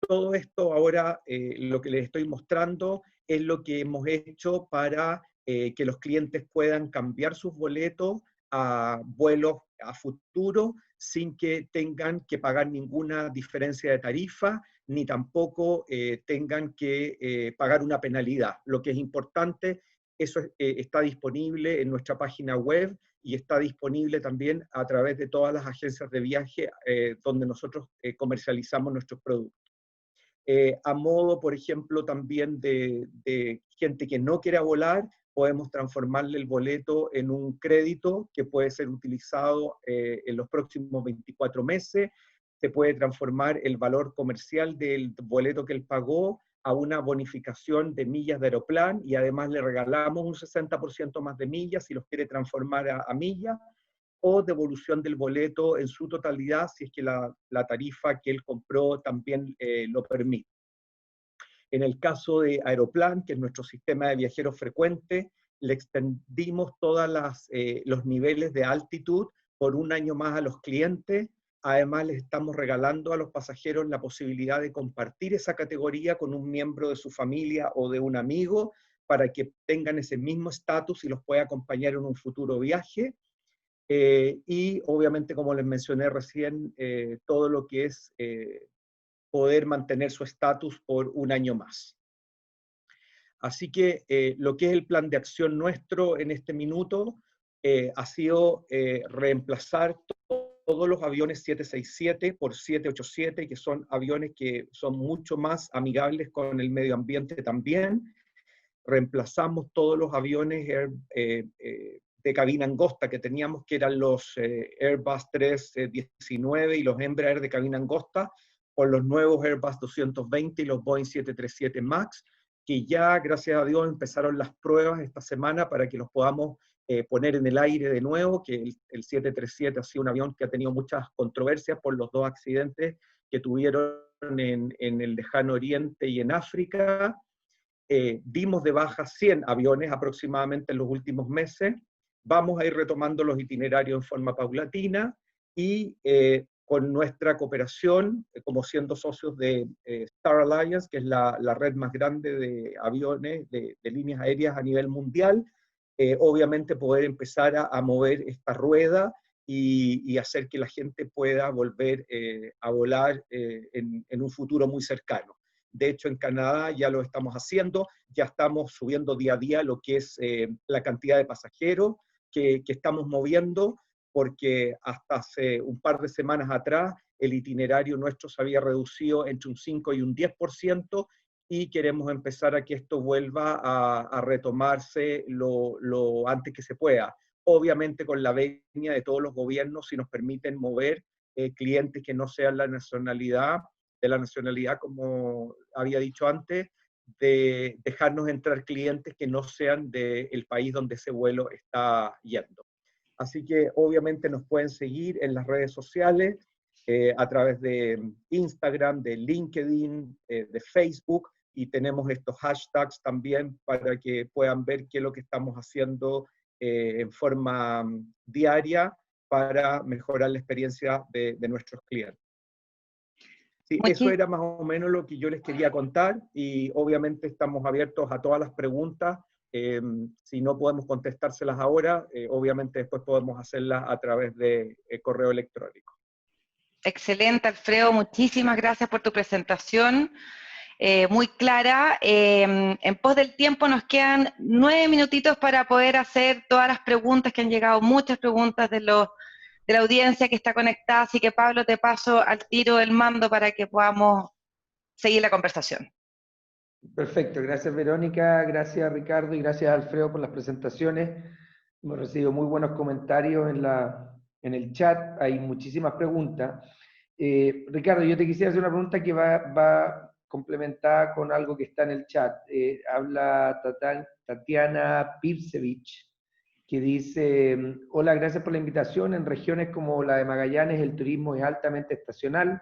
Todo esto ahora, lo que les estoy mostrando, es lo que hemos hecho para que los clientes puedan cambiar sus boletos a vuelos a futuro sin que tengan que pagar ninguna diferencia de tarifa, ni tampoco tengan que pagar una penalidad. Lo que es importante, eso está disponible en nuestra página web y está disponible también a través de todas las agencias de viaje donde nosotros comercializamos nuestros productos. A modo, por ejemplo, también de gente que no quiera volar, podemos transformarle el boleto en un crédito que puede ser utilizado en los próximos 24 meses. Se puede transformar el valor comercial del boleto que él pagó a una bonificación de millas de Aeroplan, y además le regalamos un 60% más de millas si los quiere transformar a millas, o devolución del boleto en su totalidad si es que la tarifa que él compró también lo permite. En el caso de Aeroplan, que es nuestro sistema de viajeros frecuentes, le extendimos todos los niveles de altitud por un año más a los clientes. Además, les estamos regalando a los pasajeros la posibilidad de compartir esa categoría con un miembro de su familia o de un amigo para que tengan ese mismo estatus y los pueda acompañar en un futuro viaje. Y obviamente, como les mencioné recién, todo lo que es poder mantener su estatus por un año más. Así que lo que es el plan de acción nuestro en este minuto ha sido reemplazar todos los aviones 767 por 787, que son aviones que son mucho más amigables con el medio ambiente también. Reemplazamos todos los aviones de cabina angosta que teníamos, que eran los Airbus 319 y los Embraer de cabina angosta, por los nuevos Airbus 220 y los Boeing 737 MAX, que ya, gracias a Dios, empezaron las pruebas esta semana para que los podamos poner en el aire de nuevo, que el 737 ha sido un avión que ha tenido muchas controversias por los dos accidentes que tuvieron en el lejano oriente y en África. Dimos de baja 100 aviones aproximadamente en los últimos meses. Vamos a ir retomando los itinerarios en forma paulatina y con nuestra cooperación, como siendo socios de Star Alliance, que es la red más grande de aviones, de líneas aéreas a nivel mundial, obviamente poder empezar a mover esta rueda y hacer que la gente pueda volver a volar en un futuro muy cercano. De hecho, en Canadá ya lo estamos haciendo, ya estamos subiendo día a día lo que es la cantidad de pasajeros que estamos moviendo, porque hasta hace un par de semanas atrás el itinerario nuestro se había reducido entre un 5 y un 10%, y queremos empezar a que esto vuelva a retomarse lo antes que se pueda. Obviamente con la venia de todos los gobiernos, si nos permiten mover clientes que no sean de la nacionalidad, como había dicho antes, de dejarnos entrar clientes que no sean del país donde ese vuelo está yendo. Así que obviamente nos pueden seguir en las redes sociales, a través de Instagram, de LinkedIn, de Facebook, y tenemos estos hashtags también para que puedan ver qué es lo que estamos haciendo en forma diaria para mejorar la experiencia de nuestros clientes. Sí, eso era más o menos lo que yo les quería contar, y obviamente estamos abiertos a todas las preguntas. Si no podemos contestárselas ahora, obviamente después podemos hacerlas a través de correo electrónico. Excelente, Alfredo, muchísimas gracias por tu presentación, muy clara. En pos del tiempo nos quedan 9 minutitos para poder hacer todas las preguntas, que han llegado muchas preguntas de la audiencia que está conectada, así que Pablo, te paso al tiro del mando para que podamos seguir la conversación. Perfecto, gracias Verónica, gracias Ricardo y gracias Alfredo por las presentaciones. Hemos recibido muy buenos comentarios en el chat, hay muchísimas preguntas. Ricardo, yo te quisiera hacer una pregunta que va complementada con algo que está en el chat. Habla Tatiana Pivsevich, que dice: hola, gracias por la invitación. En regiones como la de Magallanes el turismo es altamente estacional,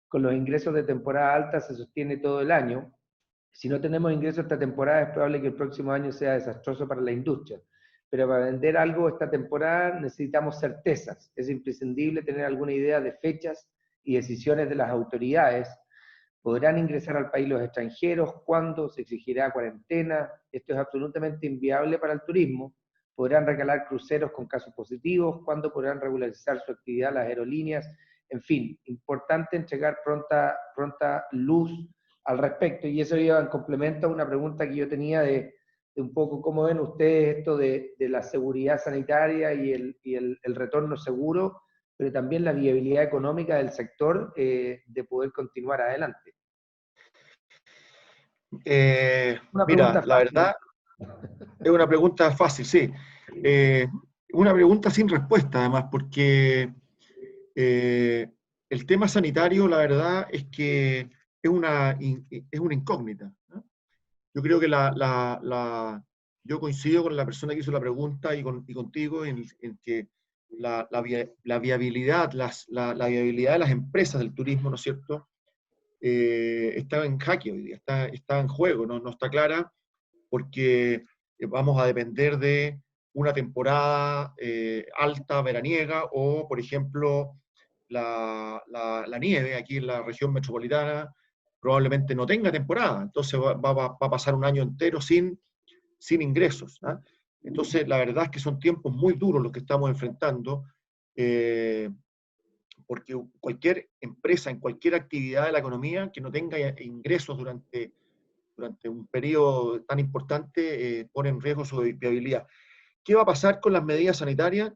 con los ingresos de temporada alta se sostiene todo el año. Si no tenemos ingresos esta temporada, es probable que el próximo año sea desastroso para la industria. Pero para vender algo esta temporada necesitamos certezas. Es imprescindible tener alguna idea de fechas y decisiones de las autoridades. ¿Podrán ingresar al país los extranjeros? ¿Cuándo? ¿Se exigirá cuarentena? Esto es absolutamente inviable para el turismo. ¿Podrán recalar cruceros con casos positivos? ¿Cuándo podrán regularizar su actividad las aerolíneas? En fin, importante entregar pronta luz al respecto, y eso iba en complemento a una pregunta que yo tenía de un poco cómo ven ustedes esto de la seguridad sanitaria y el retorno seguro, pero también la viabilidad económica del sector de poder continuar adelante. Mira, la verdad, es una pregunta fácil, sí. Una pregunta sin respuesta, además, porque el tema sanitario, la verdad, es que es una incógnita, yo creo que yo coincido con la persona que hizo la pregunta y contigo en que la viabilidad, la viabilidad de las empresas del turismo, ¿no es cierto?, está en jaque hoy día, está en juego, no está clara, porque vamos a depender de una temporada alta, veraniega, o, por ejemplo, la nieve aquí en la región metropolitana probablemente no tenga temporada, entonces va a pasar un año entero sin ingresos, ¿ah? Entonces, la verdad es que son tiempos muy duros los que estamos enfrentando, porque cualquier empresa en cualquier actividad de la economía que no tenga ingresos durante un periodo tan importante pone en riesgo su viabilidad. ¿Qué va a pasar con las medidas sanitarias?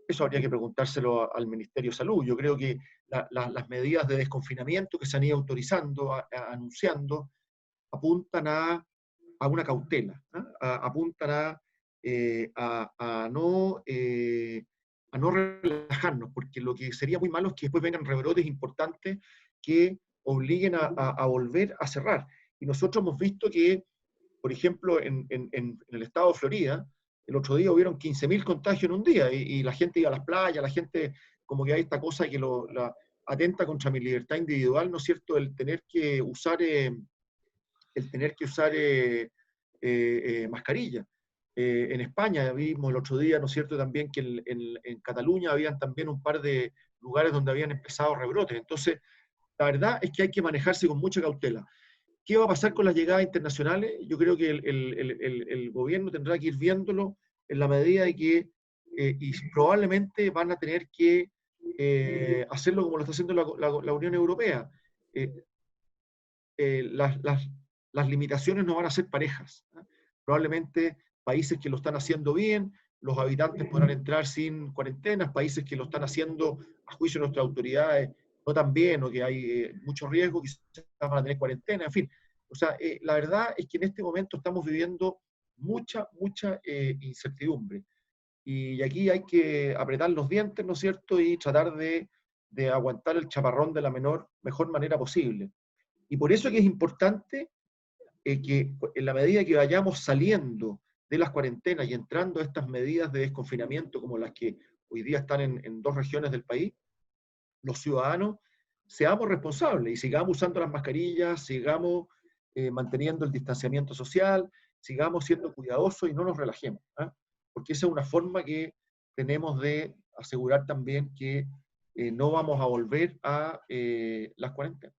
Eso habría que preguntárselo al Ministerio de Salud. Yo creo que las medidas de desconfinamiento que se han ido autorizando, anunciando, apuntan a una cautela, ¿no? Apuntan a no relajarnos, porque lo que sería muy malo es que después vengan rebrotes importantes que obliguen a volver a cerrar. Y nosotros hemos visto que, por ejemplo, en el estado de Florida, el otro día hubieron 15.000 contagios en un día, y la gente iba a las playas, la gente, como que hay esta cosa que atenta contra mi libertad individual, ¿no es cierto?, el tener que usar mascarilla. En España vimos el otro día, ¿no es cierto?, también que en Cataluña habían también un par de lugares donde habían empezado rebrotes. Entonces, la verdad es que hay que manejarse con mucha cautela. ¿Qué va a pasar con las llegadas internacionales? Yo creo que el gobierno tendrá que ir viéndolo en la medida de que, y probablemente van a tener que hacerlo como lo está haciendo la Unión Europea. Las limitaciones no van a ser parejas, ¿no? Probablemente países que lo están haciendo bien, los habitantes podrán entrar sin cuarentenas, países que lo están haciendo a juicio de nuestras autoridades no tan bien, o que hay mucho riesgo, quizás van a tener cuarentena, en fin. O sea, la verdad es que en este momento estamos viviendo mucha incertidumbre. Y aquí hay que apretar los dientes, ¿no es cierto?, y tratar de aguantar el chaparrón de la mejor manera posible. Y por eso que es importante que en la medida que vayamos saliendo de las cuarentenas y entrando a estas medidas de desconfinamiento como las que hoy día están en 2 regiones del país, los ciudadanos seamos responsables y sigamos usando las mascarillas, sigamos manteniendo el distanciamiento social, sigamos siendo cuidadosos y no nos relajemos, ¿eh? Porque esa es una forma que tenemos de asegurar también que no vamos a volver a las cuarentenas.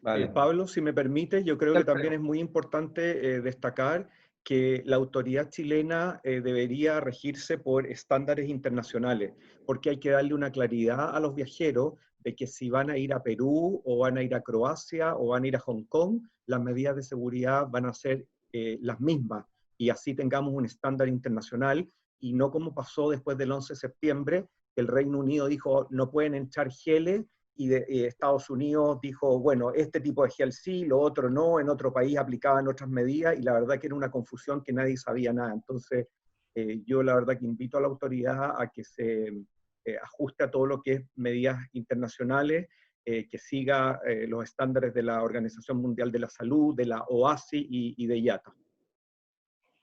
Vale. Pablo, si me permite, yo creo que también es muy importante destacar que la autoridad chilena debería regirse por estándares internacionales, porque hay que darle una claridad a los viajeros de que si van a ir a Perú, o van a ir a Croacia, o van a ir a Hong Kong, las medidas de seguridad van a ser las mismas, y así tengamos un estándar internacional, y no como pasó después del 11 de septiembre, que el Reino Unido dijo no pueden entrar geles, y Estados Unidos dijo, bueno, este tipo de gel sí, lo otro no, en otro país aplicaban otras medidas, y la verdad que era una confusión que nadie sabía nada. Entonces, yo la verdad que invito a la autoridad a que se ajuste a todo lo que es medidas internacionales, que siga los estándares de la Organización Mundial de la Salud, de la OASI y de IATA.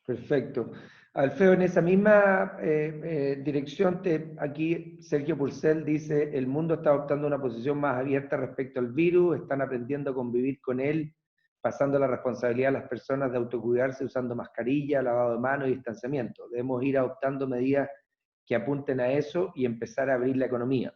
Perfecto. Alfredo, en esa misma dirección, aquí Sergio Purcell dice, el mundo está adoptando una posición más abierta respecto al virus, están aprendiendo a convivir con él, pasando la responsabilidad a las personas de autocuidarse usando mascarilla, lavado de manos y distanciamiento. Debemos ir adoptando medidas que apunten a eso y empezar a abrir la economía.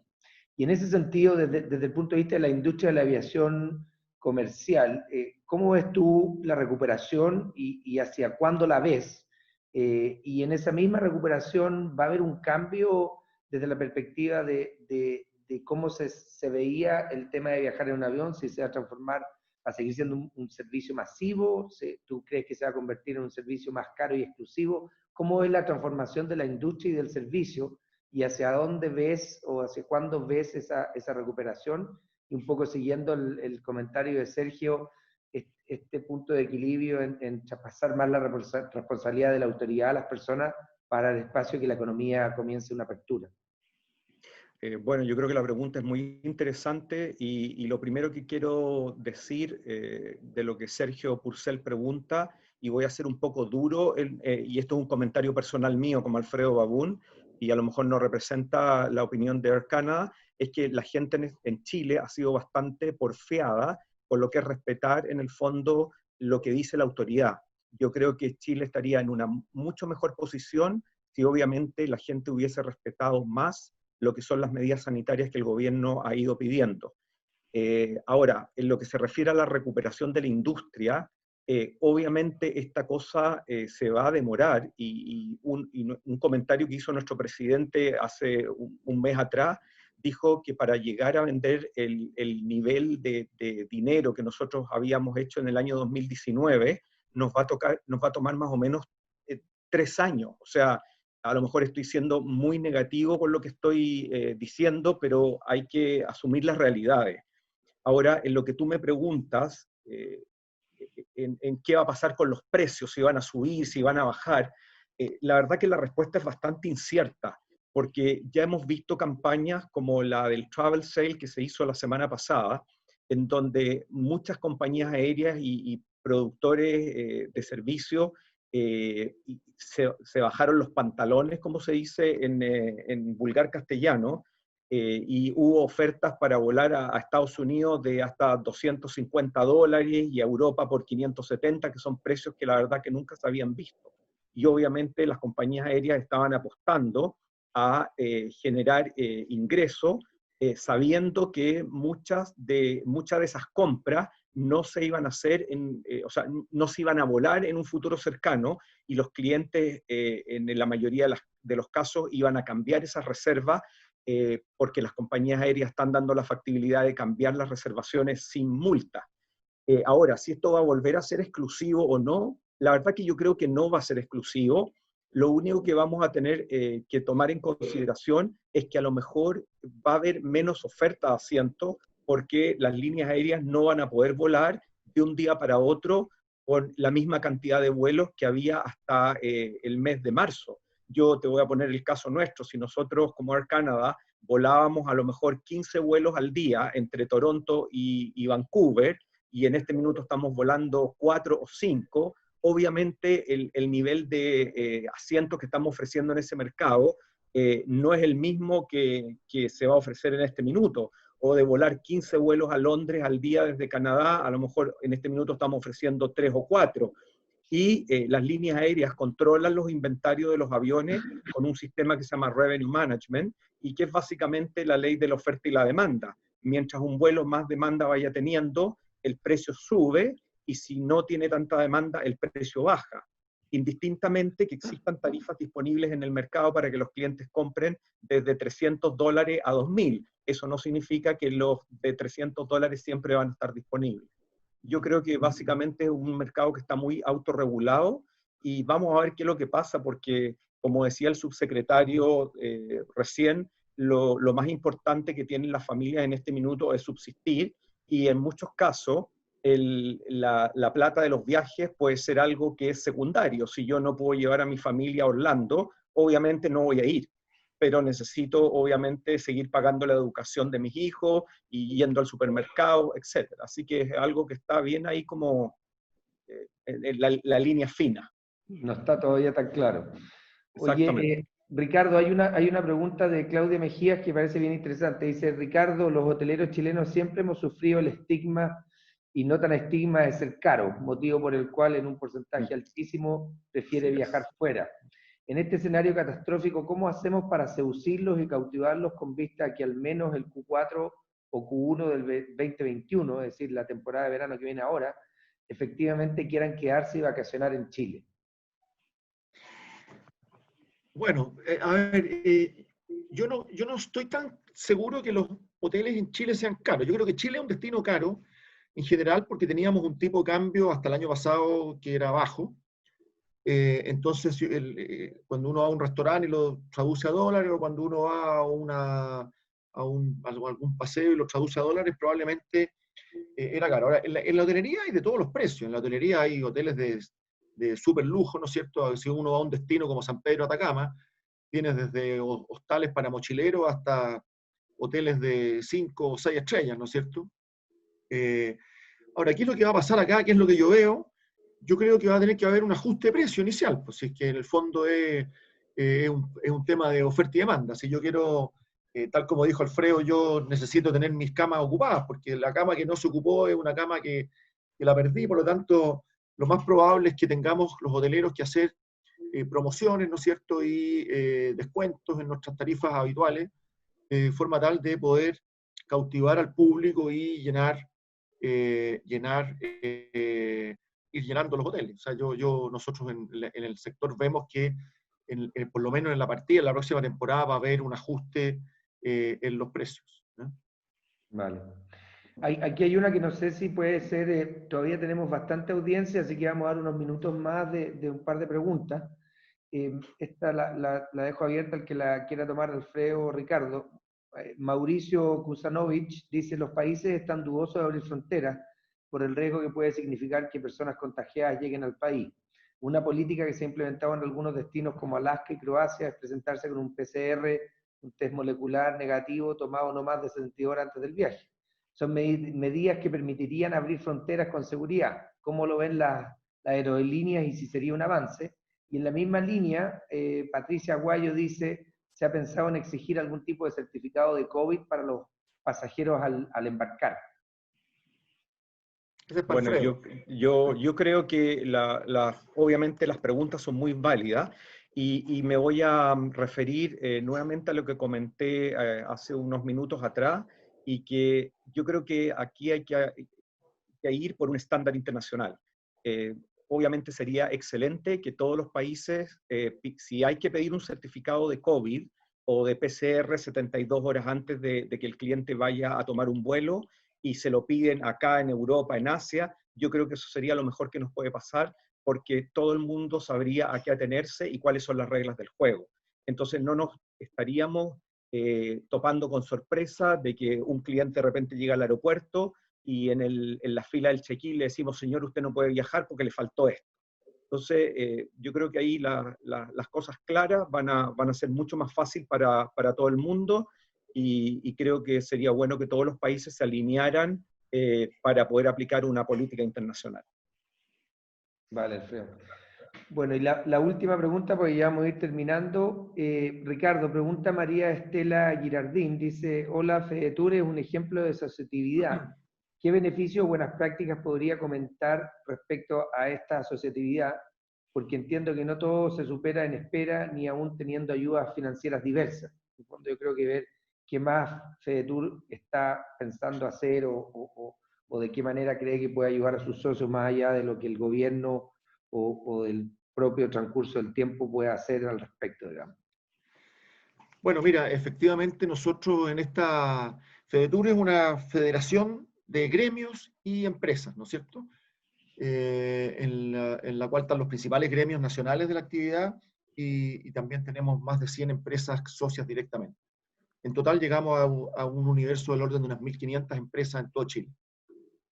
Y en ese sentido, desde el punto de vista de la industria de la aviación comercial, ¿cómo ves tú la recuperación y hacia cuándo la ves? Y en esa misma recuperación va a haber un cambio desde la perspectiva de cómo se veía el tema de viajar en un avión, si se va a transformar, a seguir siendo un servicio masivo, ¿tú crees que se va a convertir en un servicio más caro y exclusivo? ¿Cómo es la transformación de la industria y del servicio? ¿Y hacia dónde ves o hacia cuándo ves esa recuperación? Y un poco siguiendo el comentario de Sergio, este punto de equilibrio en traspasar más la responsabilidad de la autoridad a las personas para el espacio que la economía comience una apertura. Bueno, yo creo que la pregunta es muy interesante y lo primero que quiero decir de lo que Sergio Purcell pregunta, y voy a ser un poco duro, y esto es un comentario personal mío como Alfredo Babún, y a lo mejor no representa la opinión de Air Canada, es que la gente en Chile ha sido bastante porfiada con lo que es respetar en el fondo lo que dice la autoridad. Yo creo que Chile estaría en una mucho mejor posición si obviamente la gente hubiese respetado más lo que son las medidas sanitarias que el gobierno ha ido pidiendo. Ahora, en lo que se refiere a la recuperación de la industria, obviamente esta cosa se va a demorar y un comentario que hizo nuestro presidente hace un mes atrás dijo que para llegar a vender el nivel de dinero que nosotros habíamos hecho en el año 2019 nos va a tomar más o menos 3 años. O sea, a lo mejor estoy siendo muy negativo con lo que estoy diciendo, pero hay que asumir las realidades. Ahora, en lo que tú me preguntas, en qué va a pasar con los precios, si van a subir, si van a bajar, la verdad que la respuesta es bastante incierta, porque ya hemos visto campañas como la del Travel Sale que se hizo la semana pasada, en donde muchas compañías aéreas y productores de servicios se bajaron los pantalones, como se dice en vulgar castellano, y hubo ofertas para volar a Estados Unidos de hasta $250 y a Europa por 570, que son precios que la verdad que nunca se habían visto. Y obviamente las compañías aéreas estaban apostando a generar ingresos, sabiendo que muchas de esas compras no se iban a hacer, o sea, no se iban a volar en un futuro cercano, y los clientes en la mayoría de los casos iban a cambiar esas reservas porque las compañías aéreas están dando la factibilidad de cambiar las reservaciones sin multa. Ahora, si esto va a volver a ser exclusivo o no, la verdad que yo creo que no va a ser exclusivo. Lo único que vamos a tener que tomar en consideración es que a lo mejor va a haber menos oferta de asientos porque las líneas aéreas no van a poder volar de un día para otro con la misma cantidad de vuelos que había hasta el mes de marzo. Yo te voy a poner el caso nuestro. Si nosotros como Air Canada volábamos a lo mejor 15 vuelos al día entre Toronto y Vancouver, y en este minuto estamos volando 4 o 5, obviamente el nivel de asientos que estamos ofreciendo en ese mercado no es el mismo que se va a ofrecer en este minuto. O de volar 15 vuelos a Londres al día desde Canadá, a lo mejor en este minuto estamos ofreciendo 3 o 4. Y las líneas aéreas controlan los inventarios de los aviones con un sistema que se llama Revenue Management, y que es básicamente la ley de la oferta y la demanda. Mientras un vuelo más demanda vaya teniendo, el precio sube, y si no tiene tanta demanda, el precio baja. Indistintamente que existan tarifas disponibles en el mercado para que los clientes compren desde $300 a $2,000. Eso no significa que los de $300 siempre van a estar disponibles. Yo creo que básicamente es un mercado que está muy autorregulado, y vamos a ver qué es lo que pasa, porque, como decía el subsecretario recién, lo más importante que tienen las familias en este minuto es subsistir, y en muchos casos la plata de los viajes puede ser algo que es secundario. Si yo no puedo llevar a mi familia a Orlando, obviamente no voy a ir, pero necesito obviamente seguir pagando la educación de mis hijos y yendo al supermercado, etc. Así que es algo que está bien ahí como en la línea fina. No está todavía tan claro. Exactamente. Oye, Ricardo, hay una pregunta de Claudia Mejías que parece bien interesante. Dice, Ricardo, los hoteleros chilenos siempre hemos sufrido el estigma y no tan estigma de ser caros, motivo por el cual en un porcentaje altísimo prefiere viajar fuera. En este escenario catastrófico, ¿cómo hacemos para seducirlos y cautivarlos con vista a que al menos el Q4 o Q1 del 2021, es decir, la temporada de verano que viene ahora, efectivamente quieran quedarse y vacacionar en Chile? Bueno, a ver, yo no estoy tan seguro que los hoteles en Chile sean caros. Yo creo que Chile es un destino caro en general porque teníamos un tipo de cambio hasta el año pasado que era bajo. Entonces, cuando uno va a un restaurante y lo traduce a dólares, o cuando uno va a algún paseo y lo traduce a dólares, probablemente era caro. Ahora, en la hotelería hay de todos los precios. En la hotelería hay hoteles de súper lujo, ¿no es cierto? Si uno va a un destino como San Pedro Atacama, tienes desde hostales para mochileros hasta hoteles de 5 o 6 estrellas, ¿no es cierto? Ahora, ¿qué es lo que va a pasar acá? ¿Qué es lo que yo veo? Yo creo que va a tener que haber un ajuste de precio inicial, pues si es que en el fondo es un tema de oferta y demanda. Si yo quiero, tal como dijo Alfredo, yo necesito tener mis camas ocupadas, porque la cama que no se ocupó es una cama que la perdí, por lo tanto, lo más probable es que tengamos los hoteleros que hacer promociones, ¿no es cierto?, y descuentos en nuestras tarifas habituales, de forma tal de poder cautivar al público y ir llenando los hoteles. O sea, nosotros en el sector vemos que por lo menos en la partida, en la próxima temporada va a haber un ajuste en los precios, ¿no? Vale. Aquí hay una que no sé si puede ser, todavía tenemos bastante audiencia, así que vamos a dar unos minutos más de un par de preguntas. Esta la dejo abierta al que la quiera tomar, Alfredo o Ricardo. Mauricio Kusanovich dice: los países están dudosos de abrir fronteras por el riesgo que puede significar que personas contagiadas lleguen al país. Una política que se ha implementado en algunos destinos como Alaska y Croacia es presentarse con un PCR, un test molecular negativo tomado no más de 72 horas antes del viaje. Son medidas que permitirían abrir fronteras con seguridad. ¿Cómo lo ven las aerolíneas y si sería un avance? Y en la misma línea, Patricia Aguayo dice: ¿se ha pensado en exigir algún tipo de certificado de COVID para los pasajeros al embarcar? Bueno, yo creo que obviamente las preguntas son muy válidas y me voy a referir nuevamente a lo que comenté hace unos minutos atrás, y que yo creo que aquí hay que ir por un estándar internacional. Obviamente sería excelente que todos los países, si hay que pedir un certificado de COVID o de PCR 72 horas antes de que el cliente vaya a tomar un vuelo, y se lo piden acá en Europa, en Asia, yo creo que eso sería lo mejor que nos puede pasar, porque todo el mundo sabría a qué atenerse y cuáles son las reglas del juego. Entonces no nos estaríamos topando con sorpresa de que un cliente de repente llega al aeropuerto y en la fila del check-in le decimos: señor, usted no puede viajar porque le faltó esto. Entonces, yo creo que ahí las cosas claras van a ser mucho más fácil para todo el mundo, y creo que sería bueno que todos los países se alinearan para poder aplicar una política internacional. Vale, Alfredo. Bueno, y la última pregunta, porque ya vamos a ir terminando. Ricardo, pregunta María Estela Girardín, dice: hola, FEDETUR es un ejemplo de asociatividad. ¿Qué beneficios o buenas prácticas podría comentar respecto a esta asociatividad? Porque entiendo que no todo se supera en espera, ni aún teniendo ayudas financieras diversas. En el fondo, yo creo que ver qué más FEDETUR está pensando hacer o de qué manera cree que puede ayudar a sus socios más allá de lo que el gobierno o del propio transcurso del tiempo puede hacer al respecto, digamos. Bueno, mira, efectivamente nosotros en esta FEDETUR es una federación de gremios y empresas, ¿no es cierto? En la cual están los principales gremios nacionales de la actividad y también tenemos más de 100 empresas socias directamente. En total llegamos a un universo del orden de unas 1.500 empresas en todo Chile.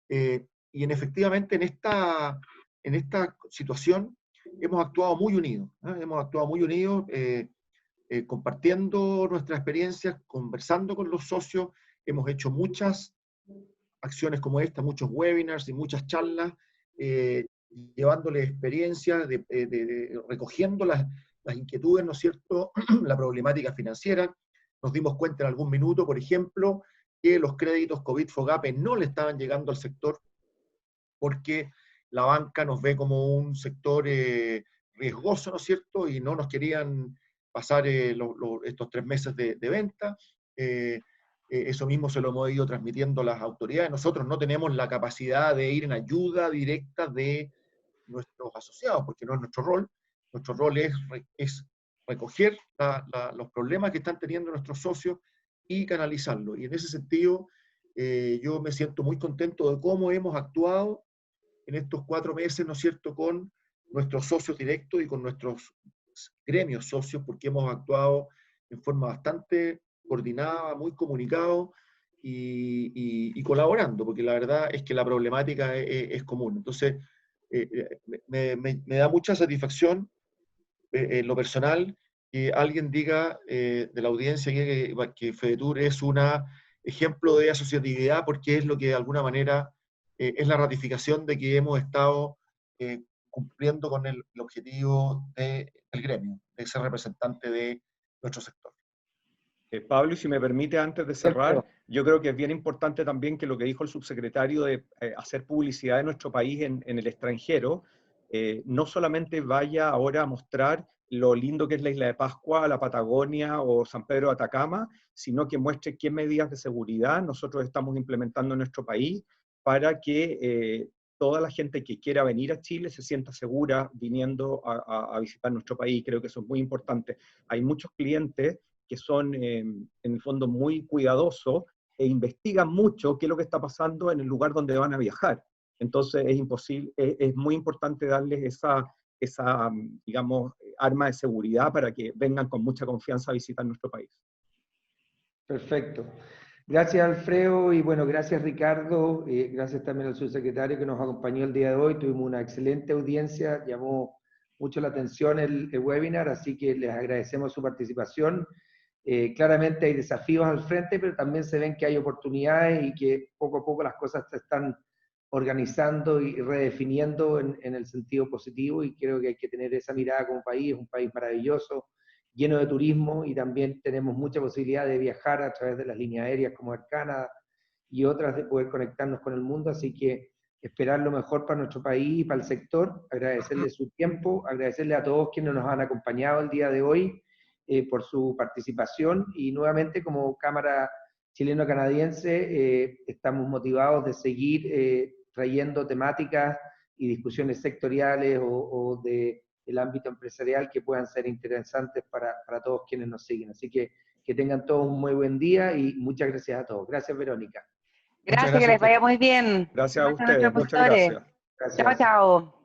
Y efectivamente en esta situación hemos actuado muy unidos, ¿eh? Hemos actuado muy unidos, compartiendo nuestras experiencias, conversando con los socios. Hemos hecho muchas acciones como esta, muchos webinars y muchas charlas, llevándoles experiencias, recogiendo las inquietudes, ¿no es cierto?, la problemática financiera. Nos dimos cuenta en algún minuto, por ejemplo, que los créditos COVID-FOGAPE no le estaban llegando al sector porque la banca nos ve como un sector riesgoso, ¿no es cierto?, y no nos querían pasar estos 3 meses de venta. Eso mismo se lo hemos ido transmitiendo a las autoridades. Nosotros no tenemos la capacidad de ir en ayuda directa de nuestros asociados, porque no es nuestro rol. Nuestro rol es recoger los problemas que están teniendo nuestros socios y canalizarlos. Y en ese sentido, yo me siento muy contento de cómo hemos actuado en estos 4 meses, ¿no es cierto?, con nuestros socios directos y con nuestros gremios socios, porque hemos actuado en forma bastante coordinada, muy comunicado y colaborando, porque la verdad es que la problemática es común. Entonces, me da mucha satisfacción en lo personal que alguien diga de la audiencia que FEDETUR es un ejemplo de asociatividad, porque es lo que de alguna manera es la ratificación de que hemos estado cumpliendo con el objetivo del gremio, de ser representante de nuestro sector. Pablo, y si me permite, antes de cerrar, yo creo que es bien importante también que lo que dijo el subsecretario de hacer publicidad de nuestro país en el extranjero, no solamente vaya ahora a mostrar lo lindo que es la Isla de Pascua, la Patagonia o San Pedro de Atacama, sino que muestre qué medidas de seguridad nosotros estamos implementando en nuestro país para que toda la gente que quiera venir a Chile se sienta segura viniendo a visitar nuestro país. Creo que eso es muy importante. Hay muchos clientes que son en el fondo muy cuidadosos e investigan mucho qué es lo que está pasando en el lugar donde van a viajar. Entonces es muy importante darles esa, digamos, arma de seguridad para que vengan con mucha confianza a visitar nuestro país. Perfecto. Gracias, Alfredo, y bueno, gracias, Ricardo, gracias también al subsecretario que nos acompañó el día de hoy. Tuvimos una excelente audiencia, llamó mucho la atención el webinar, así que les agradecemos su participación. Claramente hay desafíos al frente, pero también se ven que hay oportunidades y que poco a poco las cosas se están organizando y redefiniendo en el sentido positivo, y creo que hay que tener esa mirada como país. Es un país maravilloso, lleno de turismo, y también tenemos mucha posibilidad de viajar a través de las líneas aéreas como Air Canada y otras, de poder conectarnos con el mundo, así que esperar lo mejor para nuestro país y para el sector, agradecerle su tiempo, agradecerle a todos quienes nos han acompañado el día de hoy por su participación, y nuevamente como Cámara Chileno-Canadiense estamos motivados de seguir trayendo temáticas y discusiones sectoriales o del ámbito empresarial que puedan ser interesantes para todos quienes nos siguen. Así que tengan todos un muy buen día y muchas gracias a todos. Gracias, Verónica. Gracias, que les vaya muy bien. Gracias a Nuestros ustedes, muchas postores. gracias. Gracias. Chao, chao.